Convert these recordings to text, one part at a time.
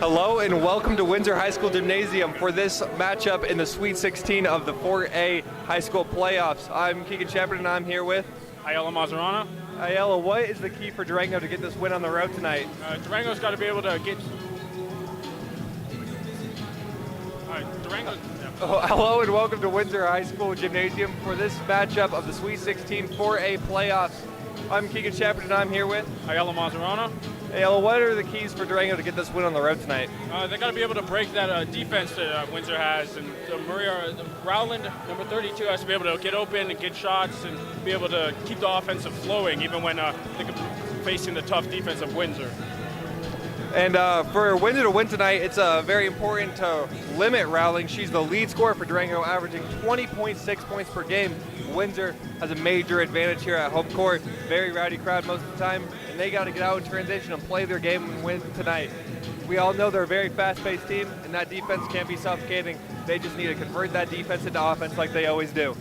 Hello and welcome to Windsor High School Gymnasium for this matchup in the Sweet 16 of the 4A High School Playoffs. I'm Keegan Shepard and I'm here with Ayala Mazarana. Ayala. What is the key for Durango to get this win on the road tonight? Durango's got to be able to get... Durango... Hello and welcome to Windsor High School Gymnasium for this matchup of the Sweet 16 4A Playoffs. I'm Keegan Shepard and I'm here with Ayala Mazarana. Ayala, what are the keys for Durango to get this win on the road tonight? They got to be able to break that defense that Windsor has, and Rowland, number 32, has to be able to get open and get shots and be able to keep the offensive flowing, even when they're facing the tough defense of Windsor. And for Windsor to win tonight, it's very important to limit Rowling. She's the lead scorer for Durango, averaging 20.6 points per game. Windsor has a major advantage here at home court. Very rowdy crowd most of the time, and they got to get out in transition and play their game and win tonight. We all know they're a very fast-paced team, and that defense can be suffocating. They just need to convert that defense into offense like they always do.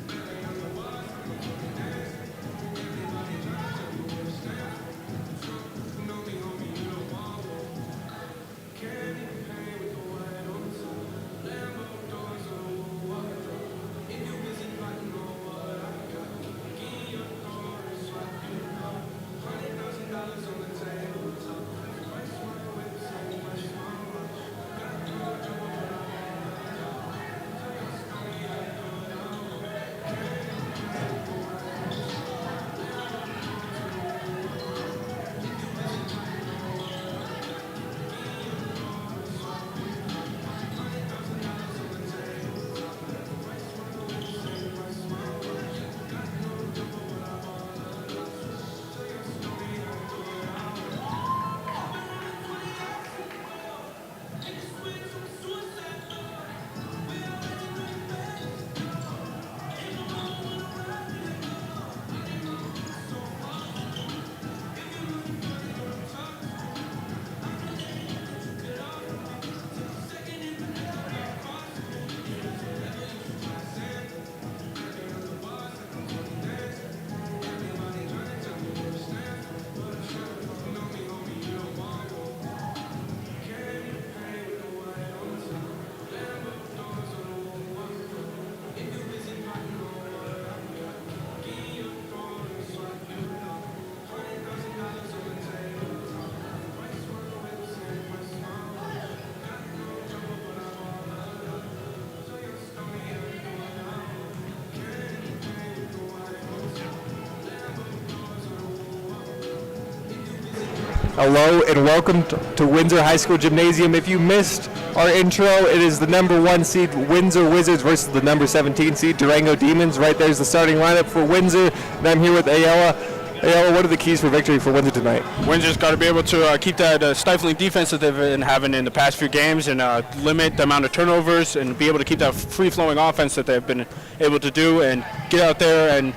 Hello and welcome to Windsor High School Gymnasium. If you missed our intro, it is the number 1 seed Windsor Wizards versus the number 17 seed Durango Demons. Right there's the starting lineup for Windsor, and I'm here with Ayala. Ayala, what are the keys for victory for Windsor tonight? Windsor's got to be able to keep that stifling defense that they've been having in the past few games and limit the amount of turnovers and be able to keep that free-flowing offense that they've been able to do and get out there and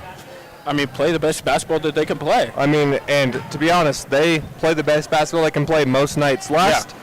play the best basketball that they can play. And to be honest, they play the best basketball they can play most nights. Last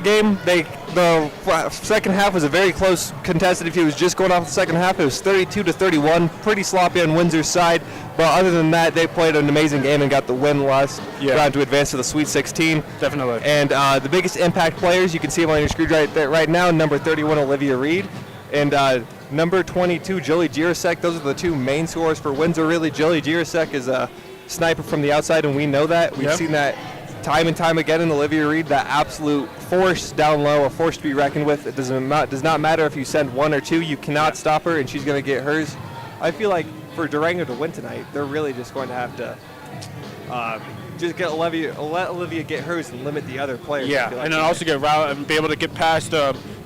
game, the second half was a very close contested. If he was just going off the second half, it was 32-31, pretty sloppy on Windsor's side. But other than that, they played an amazing game and got the win last round to advance to the Sweet 16. Definitely. And the biggest impact players, you can see them on your screen right now, number 31, Olivia Reed, and number 22, Jolie Girasek. Those are the two main scorers for Windsor, really. Jolie Girasek is a sniper from the outside, and we know that. We've seen that time and time again in Olivia Reed, that absolute force down low, a force to be reckoned with. It does not matter if you send one or two. You cannot stop her, and she's going to get hers. I feel like for Durango to win tonight, they're really just going to have to just let Olivia get hers and limit the other players. Yeah, and then also get Rowland and be able to get past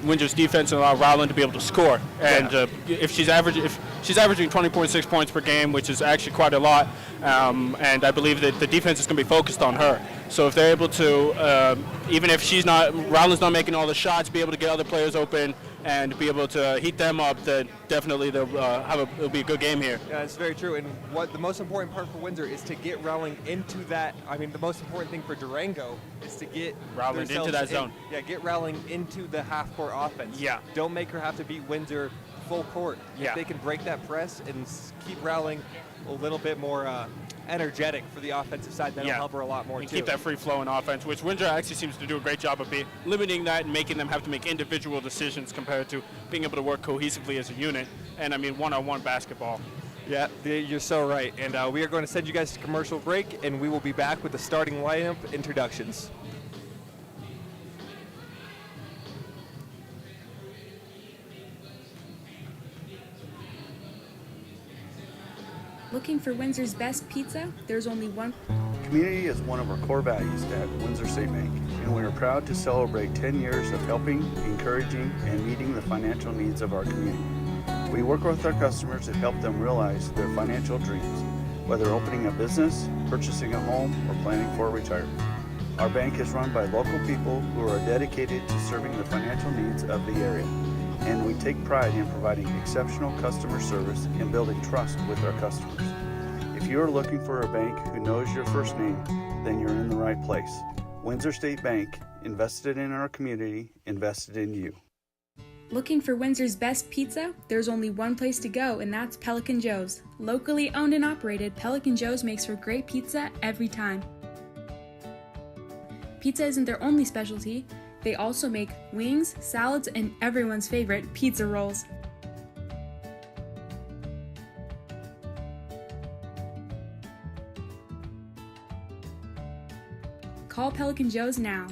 Windsor's defense and allow Rowland to be able to score. And if she's averaging 20.6 points per game, which is actually quite a lot, and I believe that the defense is going to be focused on her. So if they're able to, even if Rowland's not making all the shots, be able to get other players open and be able to heat them up, then definitely it'll be a good game here. Yeah, it's very true. And what the most important part for Windsor is to get Rowling into that. The most important thing for Durango is to get Rowling into that zone. Yeah, get Rowling into the half-court offense. Yeah. Don't make her have to beat Windsor full court. Yeah. If they can break that press and keep rallying a little bit more energetic for the offensive side, that'll help her a lot more and too. Keep that free-flowing offense, which Windsor actually seems to do a great job of limiting that and making them have to make individual decisions compared to being able to work cohesively as a unit. And I mean, one-on-one basketball. Yeah, you're so right. And we are going to send you guys to commercial break, and we will be back with the starting lineup introductions. Looking for Windsor's best pizza? There's only one. Community is one of our core values at Windsor State Bank, and we are proud to celebrate 10 years of helping, encouraging, and meeting the financial needs of our community. We work with our customers to help them realize their financial dreams, whether opening a business, purchasing a home, or planning for retirement. Our bank is run by local people who are dedicated to serving the financial needs of the area, and we take pride in providing exceptional customer service and building trust with our customers. If you are looking for a bank who knows your first name, then you're in the right place. Windsor State Bank, invested in our community, invested in you. Looking for Windsor's best pizza? There's only one place to go, and that's Pelican Joe's. Locally owned and operated, Pelican Joe's makes for great pizza every time. Pizza isn't their only specialty. They also make wings, salads, and everyone's favorite, pizza rolls. Call Pelican Joe's now.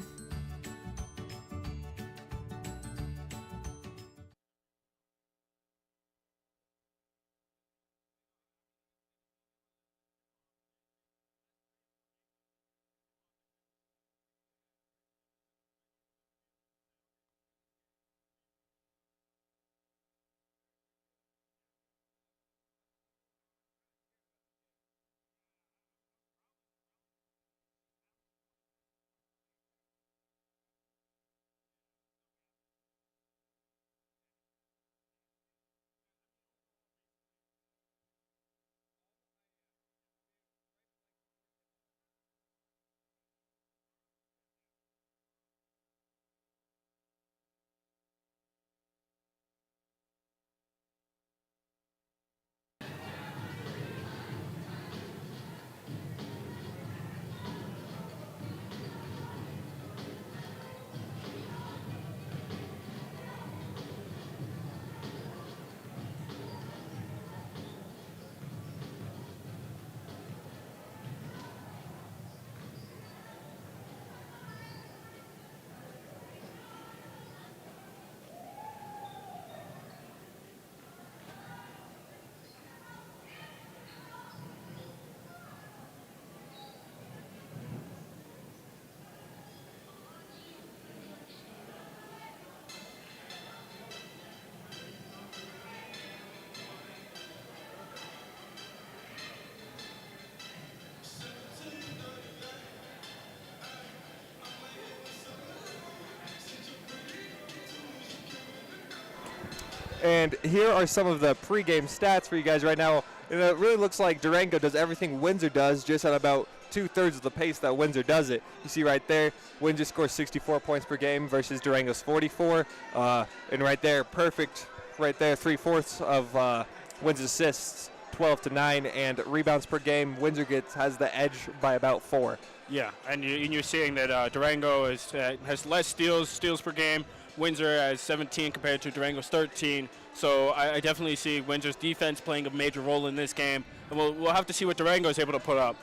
And here are some of the pregame stats for you guys right now. And it really looks like Durango does everything Windsor does, just at about 2/3 of the pace that Windsor does it. You see right there, Windsor scores 64 points per game versus Durango's 44. And right there, perfect right there, 3/4 of Windsor's assists, 12-9, and rebounds per game. Windsor has the edge by about 4. Yeah, and you're seeing that Durango has less steals per game. Windsor has 17 compared to Durango's 13. So I definitely see Windsor's defense playing a major role in this game. And we'll have to see what Durango is able to put up.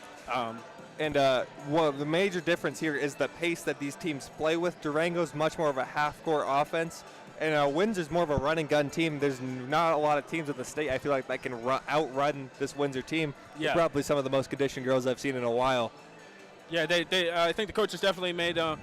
Well, the major difference here is the pace that these teams play with. Durango's much more of a half-court offense, and Windsor's more of a run-and-gun team. There's not a lot of teams in the state, I feel like, that can outrun this Windsor team. Yeah. They're probably some of the most conditioned girls I've seen in a while. Yeah, I think the coaches definitely made a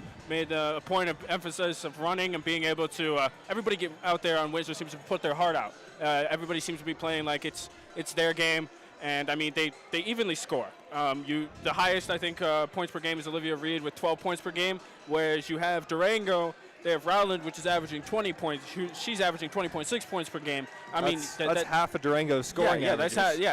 point of emphasis of running and being able to. Everybody get out there on Windsor seems to put their heart out. Everybody seems to be playing like it's their game, and I mean they evenly score. The highest I think points per game is Olivia Reed with 12 points per game, whereas you have Durango They have Rowland, which is averaging 20 points. She's averaging 20.6 points per game. I mean, that's half of Durango's scoring.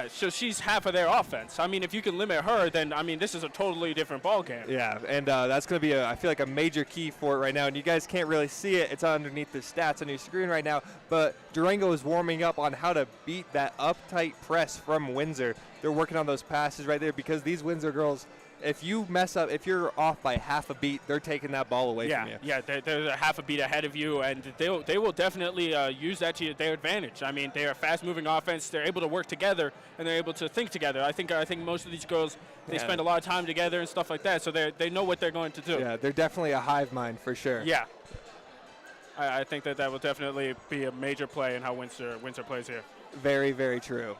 So she's half of their offense. I mean, if you can limit her, then I mean, this is a totally different ball game. Yeah, and that's going to be, I feel like, a major key for it right now. And you guys can't really see it; it's underneath the stats on your screen right now. But Durango is warming up on how to beat that uptight press from Windsor. They're working on those passes right there because these Windsor girls, if you mess up, if you're off by half a beat, they're taking that ball away from you. Yeah, they're a half a beat ahead of you, and they will definitely use that to their advantage. I mean, they are a fast-moving offense. They're able to work together, and they're able to think together. I think most of these girls, they spend a lot of time together and stuff like that, so they know what they're going to do. Yeah, they're definitely a hive mind for sure. Yeah. I think that will definitely be a major play in how Windsor plays here. Very, very true.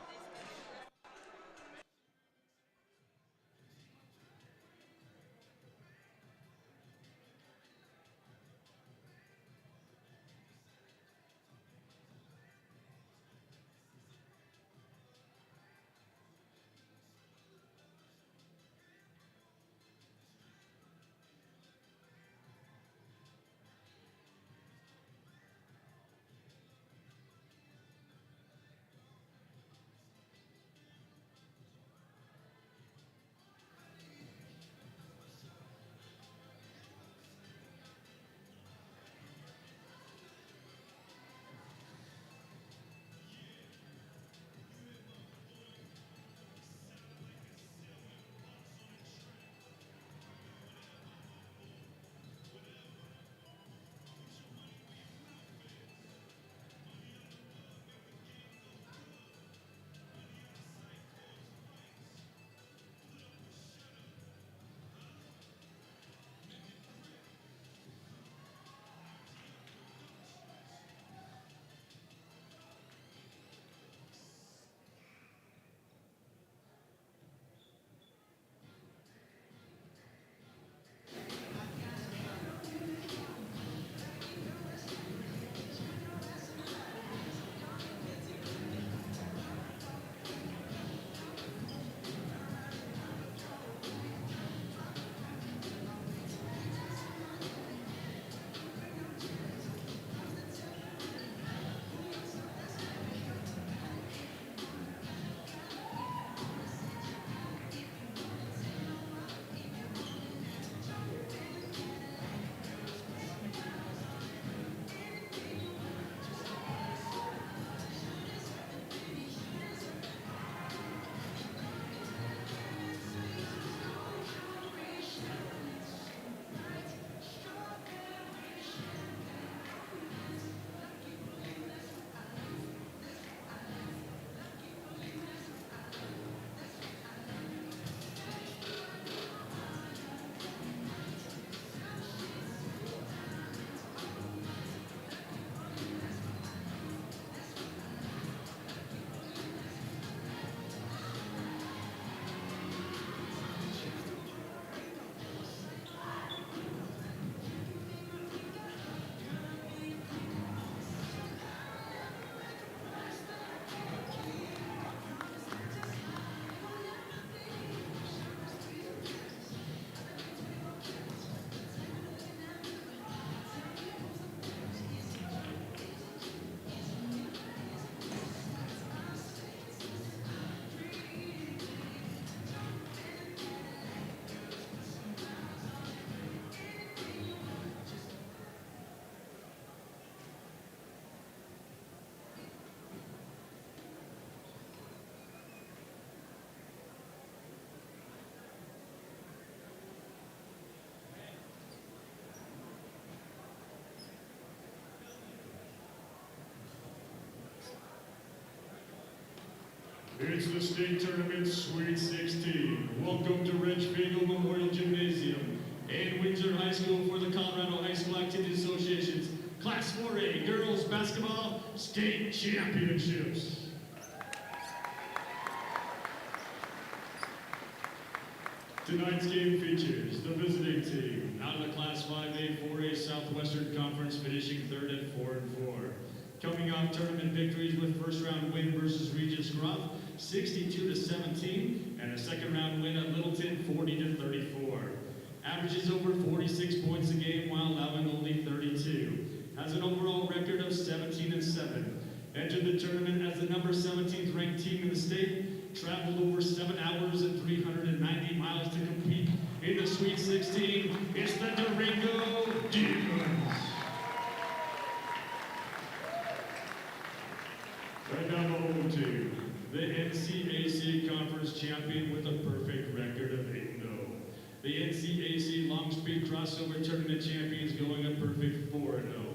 It's the state tournament Sweet 16. Welcome to Richfield Memorial Gymnasium and Windsor High School for the Colorado High School Activity Association's Class 4A Girls Basketball State Championships. Tonight's game features the visiting team out of the Class 5A 4A Southwestern Conference, finishing third at 4-4. Coming off tournament victories with first round win versus Regis Gruff, 62-17, and a second round win at Littleton, 40-34. averages over 46 points a game while allowing only 32. Has an overall record of 17-7. Entered the tournament as the number 17th ranked team in the state. Traveled over 7 hours and 390 miles to compete in the Sweet 16. It's the Durango Demons. Right now, home team, the NCAC Conference champion with a perfect record of 8-0. The NCAC Long Speed Crossover Tournament champions going a perfect 4-0.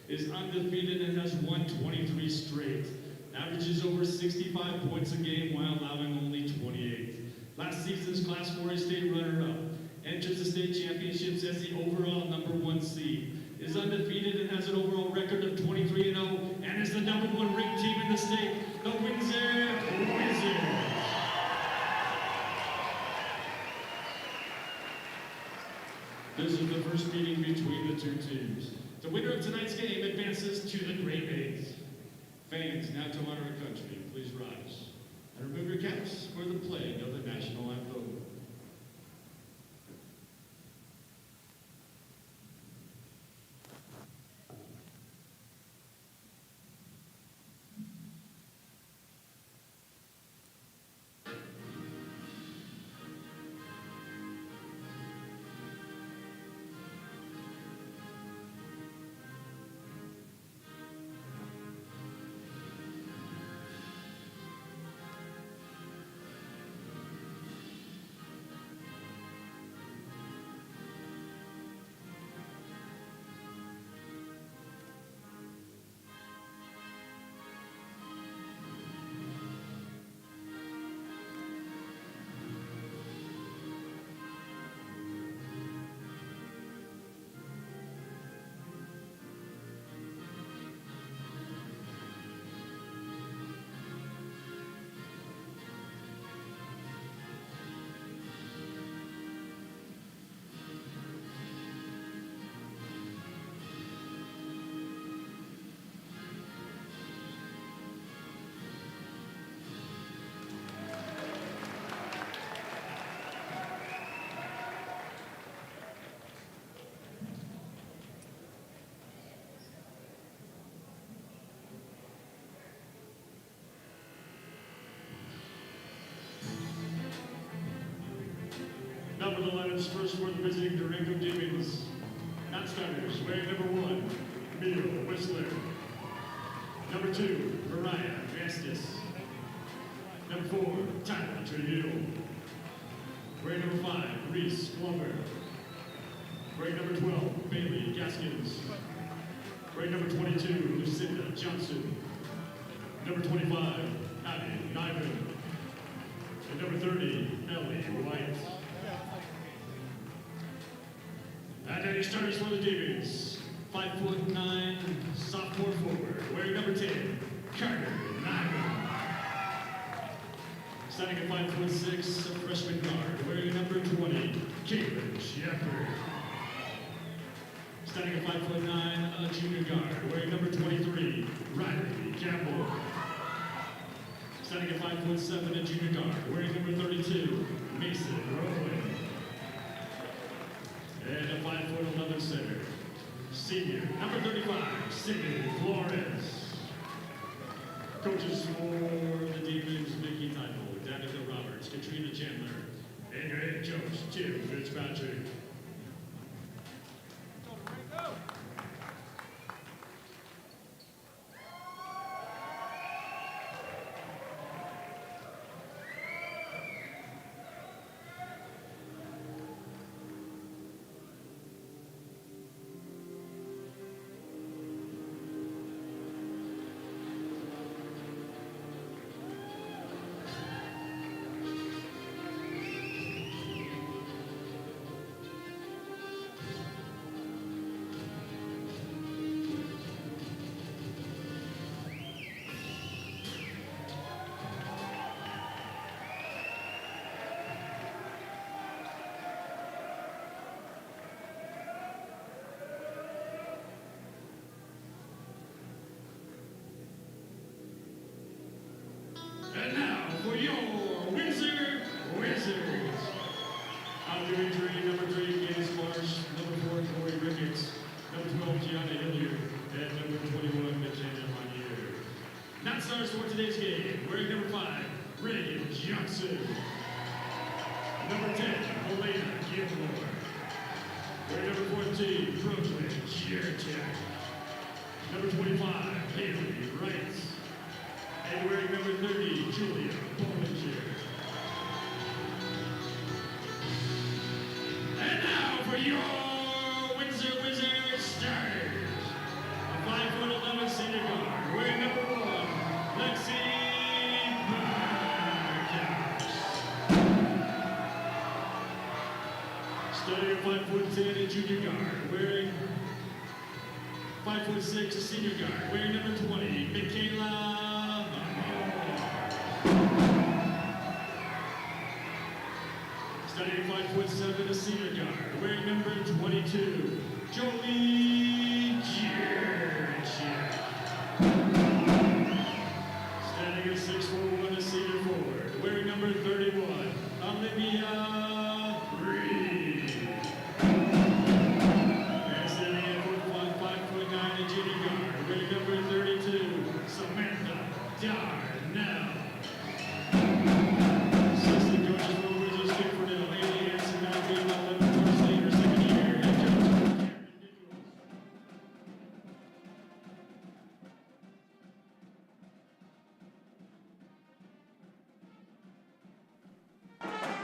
Is undefeated and has won 23 straight. Averages over 65 points a game while allowing only 28. Last season's Class 4A state runner-up. Enters the state championships as the overall #1 seed. Is undefeated and has an overall record of 23-0 and is the #1 ranked team in the state, the Windsor Wizards. This is the first meeting between the two teams. The winner of tonight's game advances to the Great Eight. Fans, now to honor our country, please rise and remove your caps for the playing of the national anthem. Number 11 first for the visiting Durango Demons. Not starters, wearing #1, Mio Whistler. #2, Mariah Vastus. #4, Tyler Trujillo. Wearing #5, Reese Glover. Wearing #12, Bailey Gaskins. Wearing #22, Lucinda Johnson. #25, Abby Nyman. And #30, Ellie White. And any starters for the Demons. 5'9", sophomore forward, wearing #10, Carter Nyman. Standing at 5'6", a freshman guard, wearing #20, Caitlin Shepard. Standing at 5'9", a junior guard, wearing #23, Riley Campbell. Standing at 5'7", a junior guard, wearing #32, Mason Rowan. And a 5'11" center, senior, #35, Sydney Flores. Coaches for the Demons, Mickey Teifel, Danica Roberts, Katrina Chandler, and your head coach, Tim Fitzpatrick. Gilmore. Wearing number 14, Brooklyn Jerchak. Number 25, Haley Wright. And wearing number 30, Julia Bollinger. And now for your Windsor Wizards starters. A 5'11" senior guard, wearing number 1, Lexi Barkas. Studying at 5'10" junior guard, wearing 5'6" senior guard, wearing number 20, Michaela Moore. Studying 5'7", a senior guard, wearing number 22, Jolie Jerchak. Standing at 6'1", a senior forward, wearing number 31, Olivia Reed. And standing at 5'9", a junior guard, wearing number 32, Samantha Darnell. Assistant coaches for Windsor State for now, Haley Hansen, now being 11 first leader, second year, head coach Karen Nichols.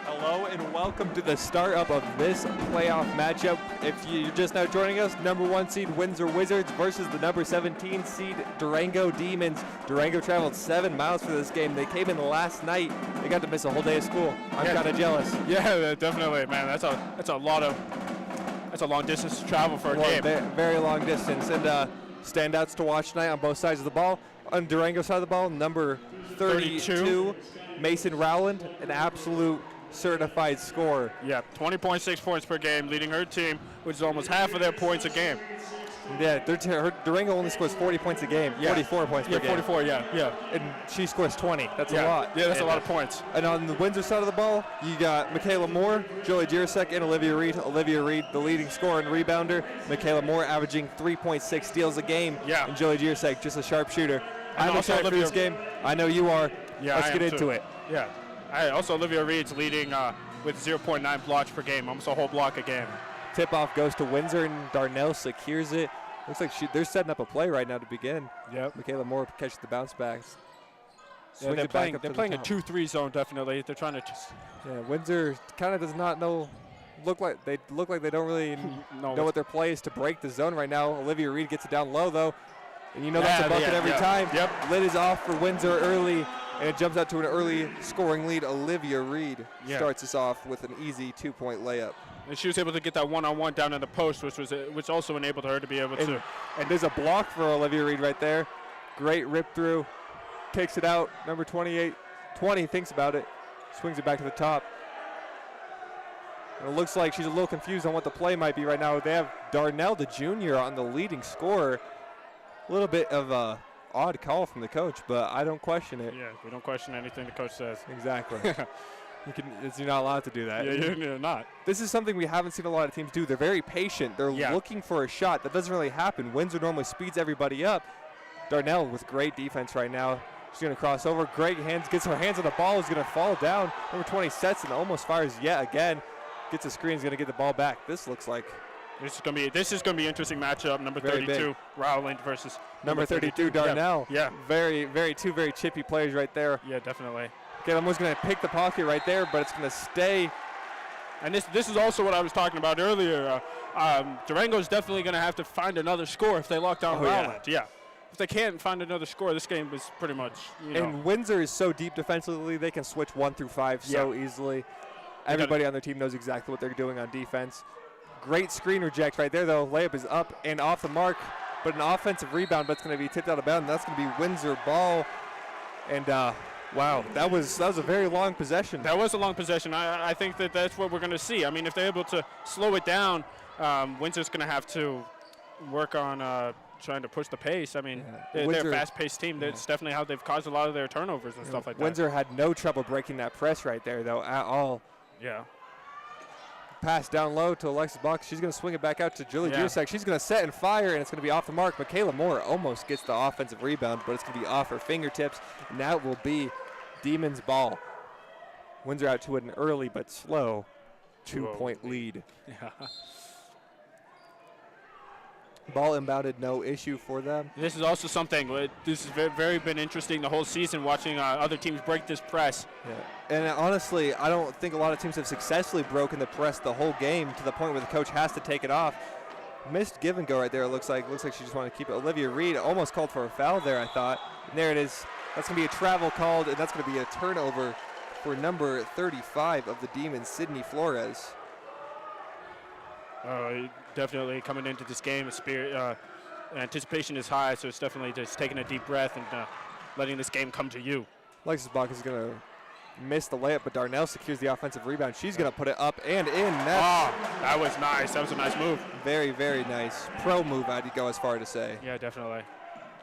Hello and welcome to the startup of this playoff matchup. If you're just now joining us, number 1 seed Windsor Wizards versus the number 17 seed Durango Demons. Durango traveled 7 miles for this game. They came in last night. They got to miss a whole day of school. I'm kind of jealous. Yeah, definitely, man. That's a long distance to travel for a game. Very long distance. And standouts to watch tonight on both sides of the ball. On Durango side of the ball, number 32, Mason Rowland, an absolute certified scorer. Yeah, 20.6 points per game, leading her team, which is almost half of their points a game. Yeah, Durango only scores 40 points a game, 44 points per game. 44, yeah. And she scores 20. That's a lot. Yeah, that's a lot of points. And on the Windsor side of the ball, you got Michaela Moore, Jolie Jirasek, and Olivia Reed. Olivia Reed, the leading scorer and rebounder. Michaela Moore averaging 3.6 steals a game. Yeah. And Jolie Jirasek, just a sharpshooter. I'm also excited for this game. I know you are. Yeah, Let's get into it. Yeah. Also, Olivia Reed's leading with 0.9 blocks per game, almost a whole block a game. Tip-off goes to Windsor, and Darnell secures it. Looks like they're setting up a play right now to begin. Yep. Michaela Moore catches the bounce backs. Yeah, they're playing a 2-3 zone, definitely. They're trying to just... Yeah, Windsor kind of does not know. Look like they don't really know what their play is to break the zone right now. Olivia Reed gets it down low though, and you know that's a bucket every time. Yep. Lid is off for Windsor early, and it jumps out to an early scoring lead. Olivia Reed starts us off with an easy 2-point layup. And she was able to get that one-on-one down in the post, which also enabled her to be able to. And there's a block for Olivia Reed right there. Great rip through, takes it out. Number 20 thinks about it, swings it back to the top. And it looks like she's a little confused on what the play might be right now. They have Darnell, the junior, on the leading scorer. A little bit of a odd call from the coach, but I don't question it. Yeah, we don't question anything the coach says. Exactly. You're not allowed to do that. Yeah, you're not. This is something we haven't seen a lot of teams do. They're very patient. They're looking for a shot. That doesn't really happen. Windsor normally speeds everybody up. Darnell with great defense right now. She's going to cross over. Great hands. Gets her hands on the ball. Is going to fall down. Number 20 sets and almost fires yet again. Gets a screen. Is going to get the ball back. This looks like this is going to be an interesting matchup. Number 32 Rowland versus number 32 Darnell. Yeah. Two very chippy players right there. Yeah, definitely. Caleb Moore's going to pick the pocket right there, but it's going to stay. And this is also what I was talking about earlier. Durango's definitely going to have to find another score if they lock down Rowland. Yeah. If they can't find another score, this game is pretty much, And Windsor is so deep defensively, they can switch 1 through 5 so easily. Everybody on their team knows exactly what they're doing on defense. Great screen reject right there, though. Layup is up and off the mark, but an offensive rebound, but it's going to be tipped out of bounds. That's going to be Windsor ball. And, wow, that was a very long possession. That was a long possession. I think that's what we're going to see. I mean, if they're able to slow it down, Windsor's going to have to work on trying to push the pace. I mean, they're a fast-paced team. That's definitely how they've caused a lot of their turnovers and stuff like that. Windsor had no trouble breaking that press right there, though, at all. Yeah. Pass down low to Alexis Box. She's going to swing it back out to Julie Jirasek. She's going to set and fire, and it's going to be off the mark. Michaela Moore almost gets the offensive rebound, but it's going to be off her fingertips, and that will be Demons ball. Windsor out to it an early but slow 2-point lead. Yeah. Ball inbounded, no issue for them. This is also something. This has very been interesting the whole season, watching other teams break this press. Yeah. And honestly, I don't think a lot of teams have successfully broken the press the whole game to the point where the coach has to take it off. Missed give and go right there. It looks like she just wanted to keep it. Olivia Reed almost called for a foul there, I thought. And there it is. That's going to be a travel called, and that's going to be a turnover for number 35 of the Demons, Sydney Flores. Definitely coming into this game, anticipation is high, so it's definitely just taking a deep breath and letting this game come to you. Alexis Bach is going to miss the layup, but Darnell secures the offensive rebound. She's going to put it up and in. That was nice. That was a nice move. Very, very nice. Pro move, I'd go as far to say. Yeah, definitely.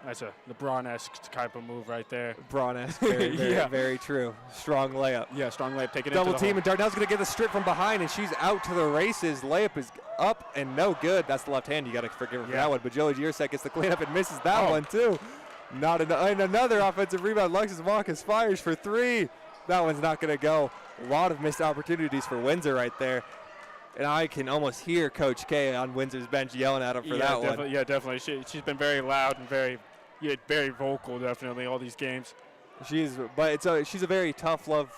That's a LeBron-esque type of move right there. LeBron-esque, very, very, very true. Strong layup. Yeah, strong layup. Take it double into the team, hole. and Darnell's going to get the strip from behind, and she's out to the races. Layup is up and no good. That's the left hand. You got to forgive her for that one. But Joey Giersek gets the cleanup and misses that one too. Not another offensive rebound. Alexis Marcus fires for three. That one's not going to go. A lot of missed opportunities for Windsor right there. And I can almost hear Coach K on Windsor's bench yelling at him for that one. Yeah, definitely. She's been very loud and very vocal, definitely, all these games. She's a very tough love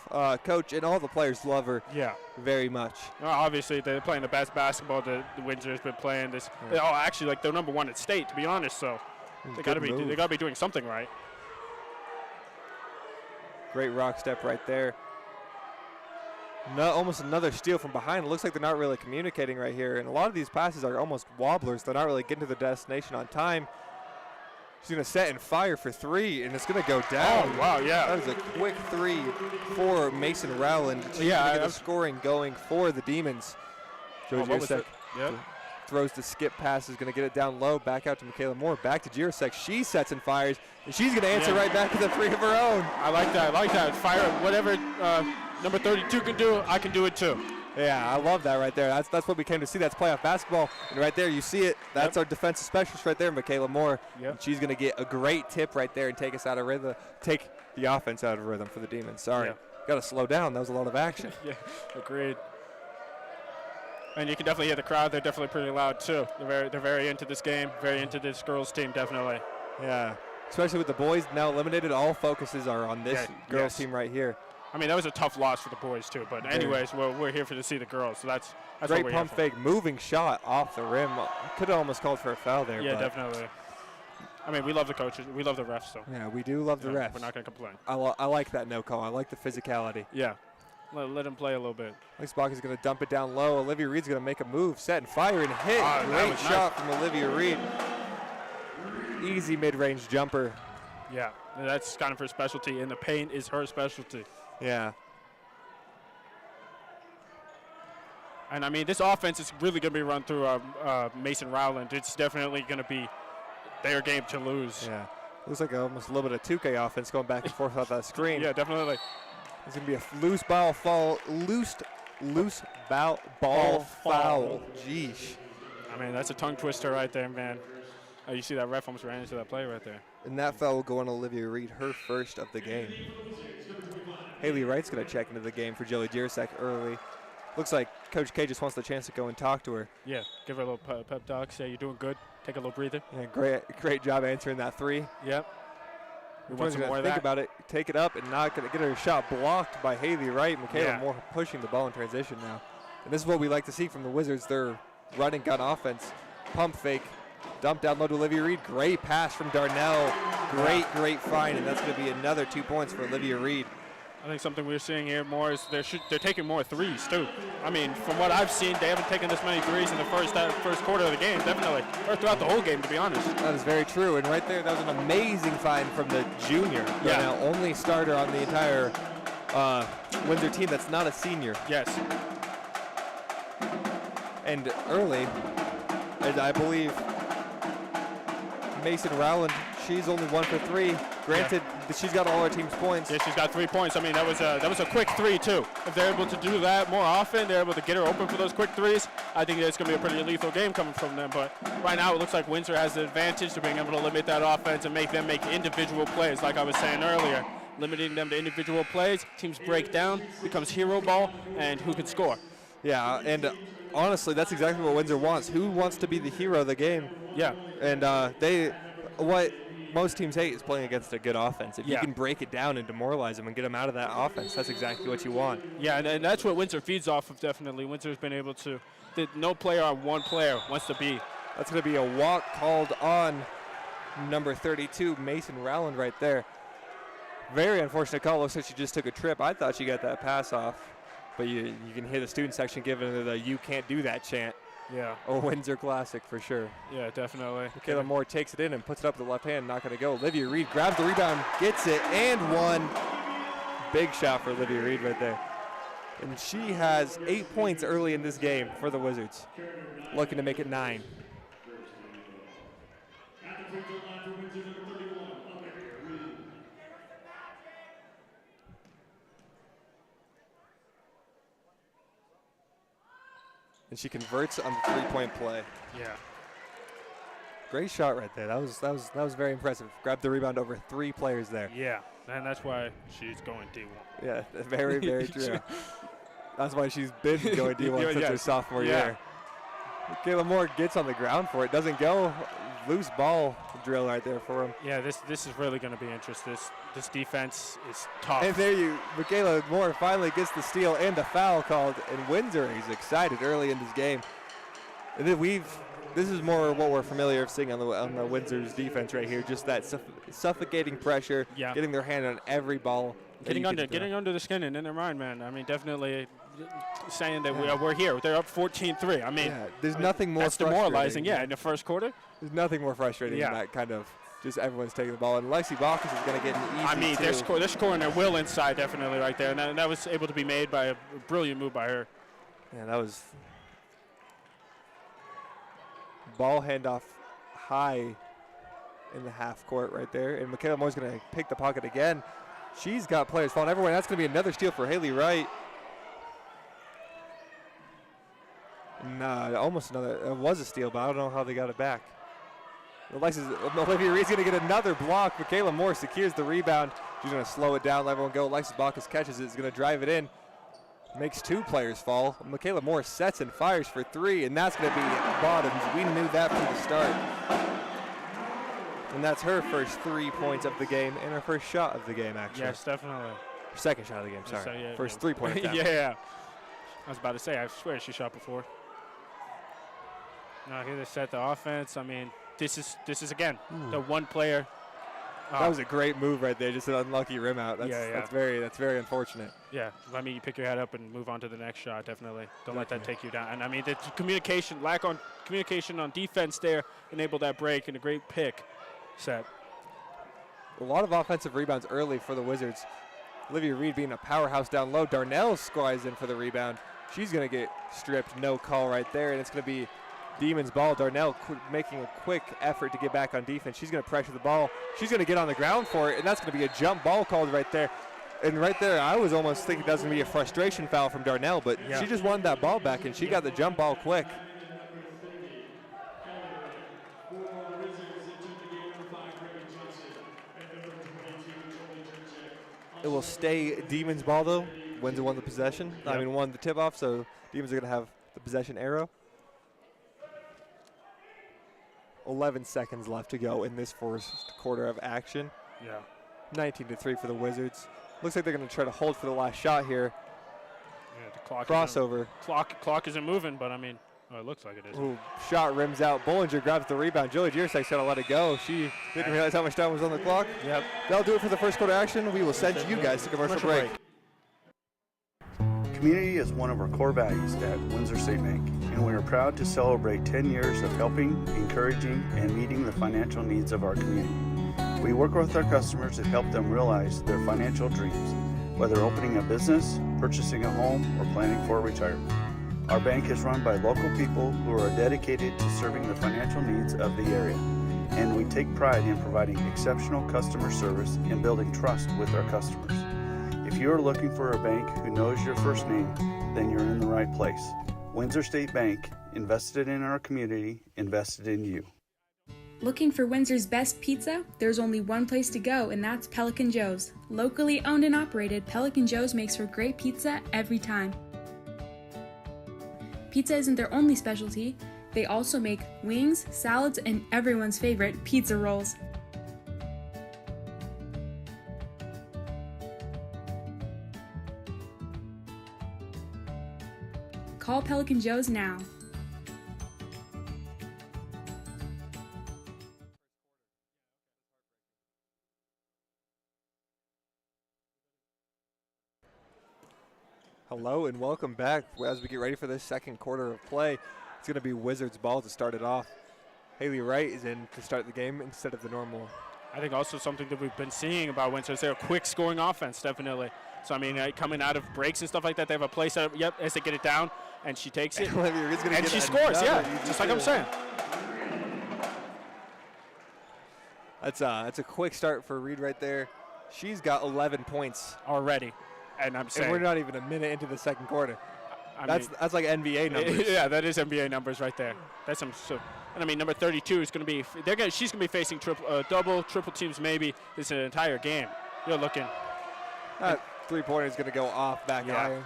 coach, and all the players love her. Yeah, very much. Well, obviously, they're playing the best basketball the Windsor's been playing. This, actually, like they're number one at state, to be honest. So they got to be doing something right. Great rock step right there. No, almost another steal from behind. It looks like they're not really communicating right here, and a lot of these passes are almost wobblers. They're not really getting to the destination on time. She's going to set and fire for three, and it's going to go down. Oh, wow, yeah. That was a quick three for Mason Rowland. She's going to get the scoring going for the Demons. Joey Giersek throws the skip pass, is going to get it down low, back out to Michaela Moore, back to Giersek. She sets and fires, and she's going to answer right back with a three of her own. I like that. Fire it. Whatever number 32 can do, I can do it too. Yeah, I love that right there. That's what we came to see. That's playoff basketball. And right there, you see it. That's our defensive specialist right there, Michaela Moore. Yep. She's going to get a great tip right there and take us out of rhythm, take the offense out of rhythm for the Demons. Sorry. Got to slow down. That was a lot of action. Yeah, agreed. And you can definitely hear the crowd. They're definitely pretty loud, too. They're very into this game, very into this girls' team, definitely. Yeah, especially with the boys now eliminated. All focuses are on this girls' team right here. I mean, that was a tough loss for the boys, too. But anyways, we're here to see the girls. So that's great what we're pump here for. fake, moving shot off the rim. Could have almost called for a foul there. Yeah, definitely. I mean, we love the coaches. We love the refs. So yeah, we do love the refs. We're not going to complain. I like that no call. I like the physicality. Yeah. Let him play a little bit. Alex Bach is going to dump it down low. Olivia Reed's going to make a move, set and fire and hit. Great shot from Olivia Reed. Easy mid-range jumper. Yeah, that's kind of her specialty, and the paint is her specialty. Yeah. And, I mean, this offense is really going to be run through Mason Rowland. It's definitely going to be their game to lose. Yeah. Looks like almost a little bit of 2K offense going back and forth off that screen. Yeah, definitely. It's going to be a loose ball foul. Jeesh. I mean, that's a tongue twister right there, man. Oh, you see that ref almost ran into that play right there. And that foul will go on Olivia Reed, her first of the game. Haley Wright's going to check into the game for Joey Giersek early. Looks like Coach K just wants the chance to go and talk to her. Yeah, give her a little pep talk, say you're doing good, take a little breather. Yeah, great job answering that three. Yep. We want some more of that. Think about it, take it up, and not going to get her shot blocked by Haley Wright. Michaela Moore pushing the ball in transition now. And this is what we like to see from the Wizards. Their run and gun offense. Pump fake, dump down low to Olivia Reed. Great pass from Darnell. Great find, and that's going to be another 2 points for Olivia Reed. I think something we're seeing here more is they're taking more threes, too. I mean, from what I've seen, they haven't taken this many threes in the first quarter of the game, definitely. Or throughout the whole game, to be honest. That is very true. And right there, that was an amazing find from the junior. Yeah. Now, only starter on the entire Windsor team that's not a senior. Yes. And early, and I believe Mason Rowland, she's only 1 for 3. Granted, she's got all her team's points. Yeah, she's got 3 points. I mean, that was a quick three, too. If they're able to do that more often, they're able to get her open for those quick threes, I think it's going to be a pretty lethal game coming from them. But right now, it looks like Windsor has the advantage to being able to limit that offense and make them make individual plays, like I was saying earlier. Limiting them to individual plays, teams break down, becomes hero ball, and who can score. Yeah, and honestly, that's exactly what Windsor wants. Who wants to be the hero of the game? Yeah. And what most teams hate is playing against a good offense. If you can break it down and demoralize them and get them out of that offense, that's exactly what you want. Yeah, and that's what Windsor feeds off of, definitely. Windsor's been able to, no player on one player wants to be. That's going to be a walk called on number 32, Mason Rowland, right there. Very unfortunate call. Looks like she just took a trip. I thought she got that pass off. But you can hear the student section giving the "you can't do that" chant. Yeah. A Windsor classic for sure. Yeah, definitely. Michaela Moore takes it in and puts it up with the left hand, not going to go. Olivia Reed grabs the rebound, gets it, and one. Big shot for Olivia Reed right there. And she has 8 points early in this game for the Wizards, looking to make it 9. And she converts on the three-point play. Yeah. Great shot right there. That was very impressive. Grabbed the rebound over 3 players there. Yeah, and that's why she's going D1. Yeah, very, very true. That's why she's been going D1 since her sophomore year. Michaela Moore gets on the ground for it. Doesn't go. Loose ball drill right there for him. Yeah, this is really going to be interesting. This defense is tough. And Michaela Moore finally gets the steal and the foul called. And Windsor is excited early in this game. And then this is more what we're familiar of seeing on the Windsor's defense right here. Just that suffocating pressure, getting their hand on every ball. Getting under the skin and in their mind, man. I mean, definitely saying that we're here. They're up 14-3. I mean, there's nothing more that's demoralizing. Yeah, in the first quarter. There's nothing more frustrating than that kind of just everyone's taking the ball. And Lexi Bacchus is going to get an easy. I mean, they're scoring their will inside definitely right there, and that was able to be made by a brilliant move by her. Yeah, that was ball handoff high in the half court right there. And Michaela Moore's going to pick the pocket again. She's got players falling everywhere. That's going to be another steal for Haley Wright. Almost another. It was a steal, but I don't know how they got it back. Olivia Reed's going to get another block. Michaela Moore secures the rebound. She's going to slow it down, let everyone go. Alexis Bacchus catches it. Is going to drive it in. Makes 2 players fall. Michaela Moore sets and fires for 3, and that's going to be bottoms. We knew that from the start. And that's her first 3 points of the game and her first shot of the game, actually. Yes, definitely. Second shot of the game, sorry. First 3-point attempt. Yeah. I was about to say, I swear she shot before. Now here they set the offense. I mean, this is again, the one player. That was a great move right there, just an unlucky rim out. That's very unfortunate. Yeah, I mean, you pick your head up and move on to the next shot, definitely. Don't let that take you down. And I mean, the lack on communication on defense there enabled that break and a great pick set. A lot of offensive rebounds early for the Wizards. Olivia Reed being a powerhouse down low. Darnell squires in for the rebound. She's going to get stripped, no call right there, and it's going to be Demons ball. Darnell making a quick effort to get back on defense. She's going to pressure the ball. She's going to get on the ground for it, and that's going to be a jump ball called right there. And right there, I was almost thinking that was going to be a frustration foul from Darnell, but she just wanted that ball back, and she got the jump ball quick. It will stay Demons ball, though. Windsor won the possession. Won the tip-off, so Demons are going to have the possession arrow. 11 seconds left to go in this first quarter of action. Yeah. 19-3 for the Wizards. Looks like they're going to try to hold for the last shot here. Yeah, the clock crossover. Clock isn't moving, but I mean, it looks like it is. Ooh, shot rims out. Bollinger grabs the rebound. Jolie Giersek's going to let it go. She didn't realize how much time was on the clock. Yep. That'll do it for the first quarter action. We will send you guys to commercial break. Community is one of our core values at Windsor State Bank, and we are proud to celebrate 10 years of helping, encouraging, and meeting the financial needs of our community. We work with our customers to help them realize their financial dreams, whether opening a business, purchasing a home, or planning for retirement. Our bank is run by local people who are dedicated to serving the financial needs of the area, and we take pride in providing exceptional customer service and building trust with our customers. If you are looking for a bank who knows your first name, then you're in the right place. Windsor State Bank, invested in our community, invested in you. Looking for Windsor's best pizza? There's only one place to go, and that's Pelican Joe's. Locally owned and operated, Pelican Joe's makes for great pizza every time. pizza isn't their only specialty. They also make wings, salads, and everyone's favorite, pizza rolls. Call Pelican Joe's now. Hello and welcome back as we get ready for this second quarter of play. It's going to be Wizards ball to start it off. Haley Wright is in to start the game instead of the normal. I think also something that we've been seeing about Windsor is they're a quick scoring offense, definitely. So, I mean, coming out of breaks and stuff like that, they have a play set up, yep, as they get it down, and she takes it, and she scores, yeah, just like I'm saying. That's a quick start for Reed right there. She's got 11 points. Already, and I'm saying. And we're not even a minute into the second quarter. That's like NBA numbers. Yeah, that is NBA numbers right there. That's some. And I mean, number 32 is going to be. She's going to be facing double, triple teams maybe this entire game. You're looking. That three-pointer is going to go off back iron.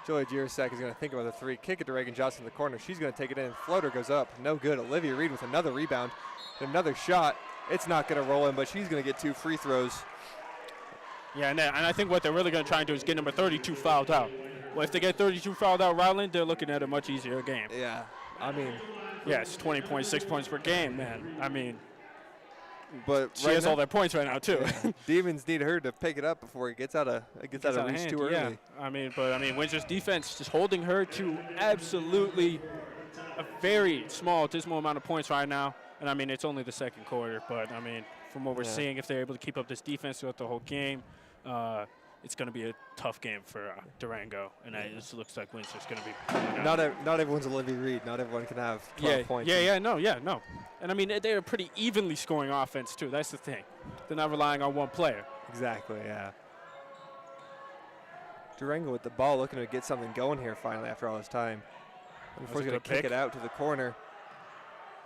Julia Jirasek is going to think about the three. Kick it to Reagan Johnson in the corner. She's going to take it in. Floater goes up. No good. Olivia Reed with another rebound. Another shot. It's not going to roll in, but she's going to get 2 free throws. Yeah, and I think what they're really going to try and do is get number 32 fouled out. Well, if they get 32 fouled out, Rowland, they're looking at a much easier game. Yeah, I mean. Yeah, it's 20.6 points per game, man. I mean. But she has all their points right now, too. Yeah. Demons need her to pick it up before it gets out of reach too early. Yeah, I mean, Windsor's defense just holding her to absolutely a very small, dismal amount of points right now. And, I mean, it's only the second quarter. But, I mean, from what we're seeing, if they're able to keep up this defense throughout the whole game, it's going to be a tough game for Durango. And it just looks like Windsor's going to be. Not everyone's Olivia Reed. Not everyone can have 12 points. No. And, I mean, they're a pretty evenly scoring offense, too. That's the thing. They're not relying on one player. Exactly, yeah. Durango with the ball looking to get something going here finally after all this time. Before he's going to kick it out to the corner.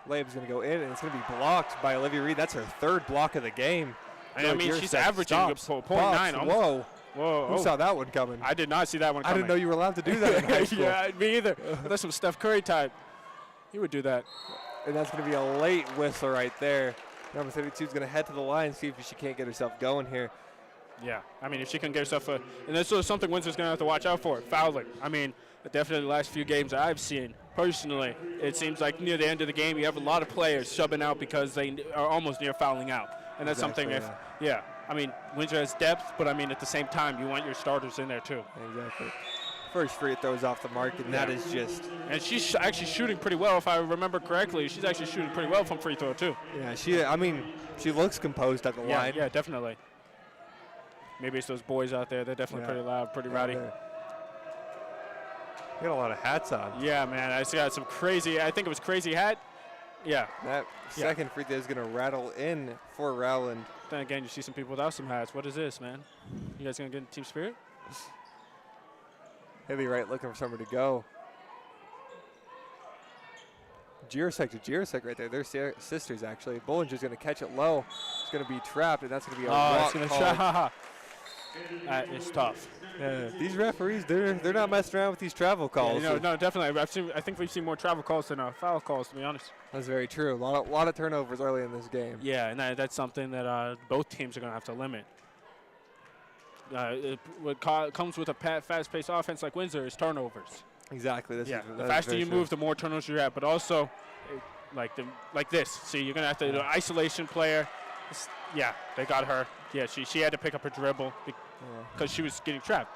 Layup's going to go in, and it's going to be blocked by Olivia Reed. That's her third block of the game. And I mean, she's averaging a 0.9. Whoa. Whoa. Who saw that one coming? I did not see that one coming. I didn't know you were allowed to do that in high school. Yeah, me either. That's some Steph Curry type. He would do that. And that's going to be a late whistle right there. Number 32 is going to head to the line, see if she can't get herself going here. Yeah, I mean, if she can get herself and that's something Windsor's going to have to watch out for, fouling. I mean, definitely the last few games I've seen, personally, it seems like near the end of the game you have a lot of players subbing out because they are almost near fouling out. And that's something I mean, Windsor has depth, but I mean, at the same time, you want your starters in there too. Exactly. First free throw is off the mark, and that is just. And she's actually shooting pretty well, if I remember correctly. She's actually shooting pretty well from free throw too. Yeah, she looks composed at the line. Yeah, definitely. Maybe it's those boys out there. They're definitely pretty loud, pretty rowdy. They got a lot of hats on. Yeah, man. I got some crazy. I think it was crazy hat. Yeah. That second free throw is going to rattle in for Rowland. Then again, you see some people without some hats. What is this, man? You guys going to get in team spirit? Haley Wright looking for somewhere to go. Jirasek to Jirasek right there. They're sisters, actually. Bollinger's going to catch it low. It's going to be trapped, and that's going to be a walk call. It's tough. Yeah, these referees, they're not messing around with these travel calls. Yeah, no, definitely. I think we've seen more travel calls than foul calls, to be honest. That's very true. A lot of turnovers early in this game. Yeah, and that's something that both teams are going to have to limit. What comes with a fast-paced offense like Windsor is turnovers. Exactly. The faster you move, the more turnovers you have. But also, like this. See, you're going to have to do an isolation player. Yeah, they got her. Yeah, she had to pick up her dribble because she was getting trapped.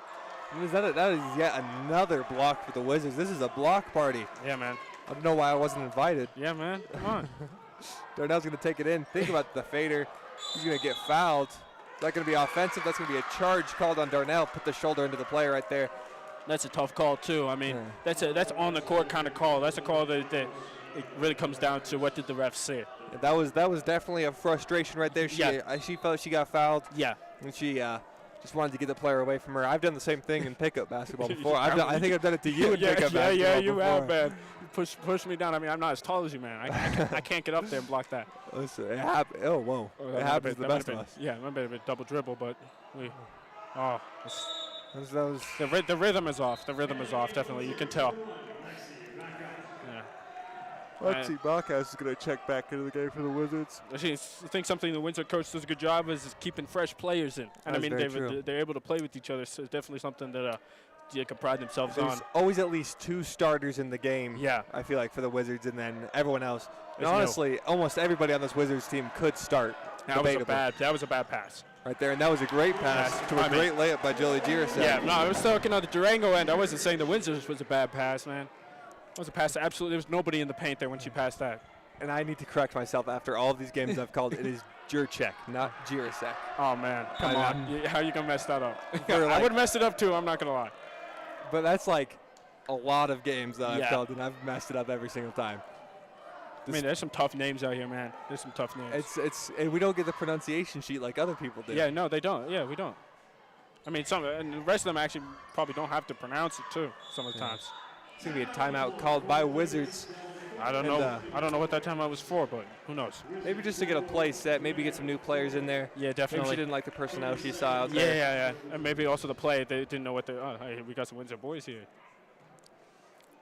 That is yet another block for the Wizards. This is a block party. Yeah, man. I don't know why I wasn't invited. Yeah, man. Come on. Darnell's going to take it in. Think about the fader. He's going to get fouled. Is that going to be offensive? That's going to be a charge called on Darnell. Put the shoulder into the play right there. That's a tough call, too. I mean, that's on the court kind of call. That's a call that it really comes down to what did the refs say. That was definitely a frustration right there. She felt she got fouled. Yeah. And she just wanted to get the player away from her. I've done the same thing in pickup basketball before. I think I've done it to you in pickup basketball Yeah, you before. have, man. You push me down. I mean, I'm not as tall as you, man. I can't get up there and block that. Listen, it happened. Oh, whoa. It happens to the best of us. Yeah, it might have been a double dribble, but the rhythm rhythm is off. The rhythm is off, definitely. You can tell. Lexi Bachhaus is going to check back into the game for the Wizards. I think something the Windsor coach does a good job is keeping fresh players in. And That's very true. they're able to play with each other, so it's definitely something that they can pride themselves There's on. always at least 2 starters in the game. Yeah. I feel like for the Wizards, and then everyone else. And It's honestly, almost everybody on this Wizards team could start. That was Debatable. a bad pass. Right there, and that was a great pass to a great layup by Jolie Girasek. Yeah, no, I was talking on the Durango end. I wasn't saying the Windsor was a bad pass, man. It was a pass that absolutely, there was nobody in the paint there when she passed that. And I need to correct myself after all of these games I've called. It is Jurchek, not Girasek. Oh, man. Come on. How are you going to mess that up? Like, I would mess it up, too. I'm not going to lie. But that's like a lot of games that I've Yeah. called, and I've messed it up every single time. I mean, there's some tough names out here, man. There's some tough names. And we don't get the pronunciation sheet like other people do. Yeah, no, they don't. Yeah, we don't. I mean, and the rest of them actually probably don't have to pronounce it, too, some of the times. It's going to be a timeout called by Wizards. I don't know. I don't know what that timeout was for, but who knows? Maybe just to get a play set, maybe get some new players in there. Yeah, definitely. Maybe she didn't like the personnel she saw out there. Yeah. And maybe also the play. They didn't know what hey, we got some Windsor boys here.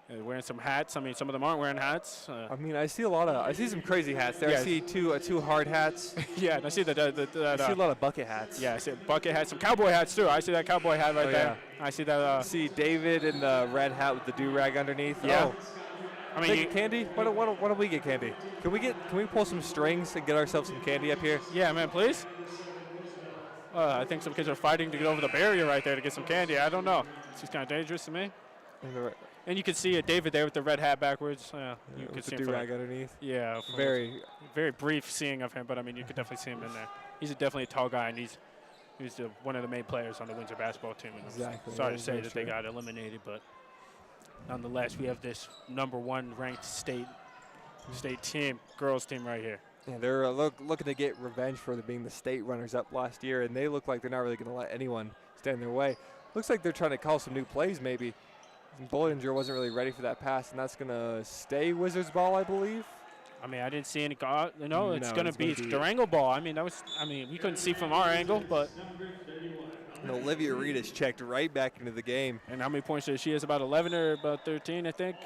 They're wearing some hats. I mean, some of them aren't wearing hats. I mean, I see some crazy hats there. Yeah. I see two hard hats. Yeah, and I see that. I see a lot of bucket hats. Yeah, I see a bucket hat, some cowboy hats too. I see that cowboy hat right there. I see that. I see David in the red hat with the do-rag underneath. Yeah. Oh. I mean, Get candy? Why don't we get candy? Can we pull some strings and get ourselves some candy up here? yeah, man, please. I think some kids are fighting to get over the barrier right there to get some candy. I don't know. It's just kind of dangerous to me. And you can see David there with the red hat backwards. You could with see the him do-rag underneath. Yeah, Very. very brief seeing of him, but I mean, you could definitely see him in there. He's definitely a tall guy, and he's one of the main players on the Windsor basketball team. And Exactly. Sorry to say that they got eliminated, but nonetheless, we have this #1 ranked state team, girls team right here. Yeah, they're looking to get revenge for being the state runners-up last year, and they look like they're not really going to let anyone stand in their way. Looks like they're trying to call some new plays, maybe. Bollinger wasn't really ready for that pass, and that's going to stay Wizards ball, I believe. I mean, I didn't see any. It's going to be gonna be Durango ball. I mean, we couldn't see from our angle, but. And Olivia Reed has checked right back into the game. And how many points did she has? About 11 or about 13, I think.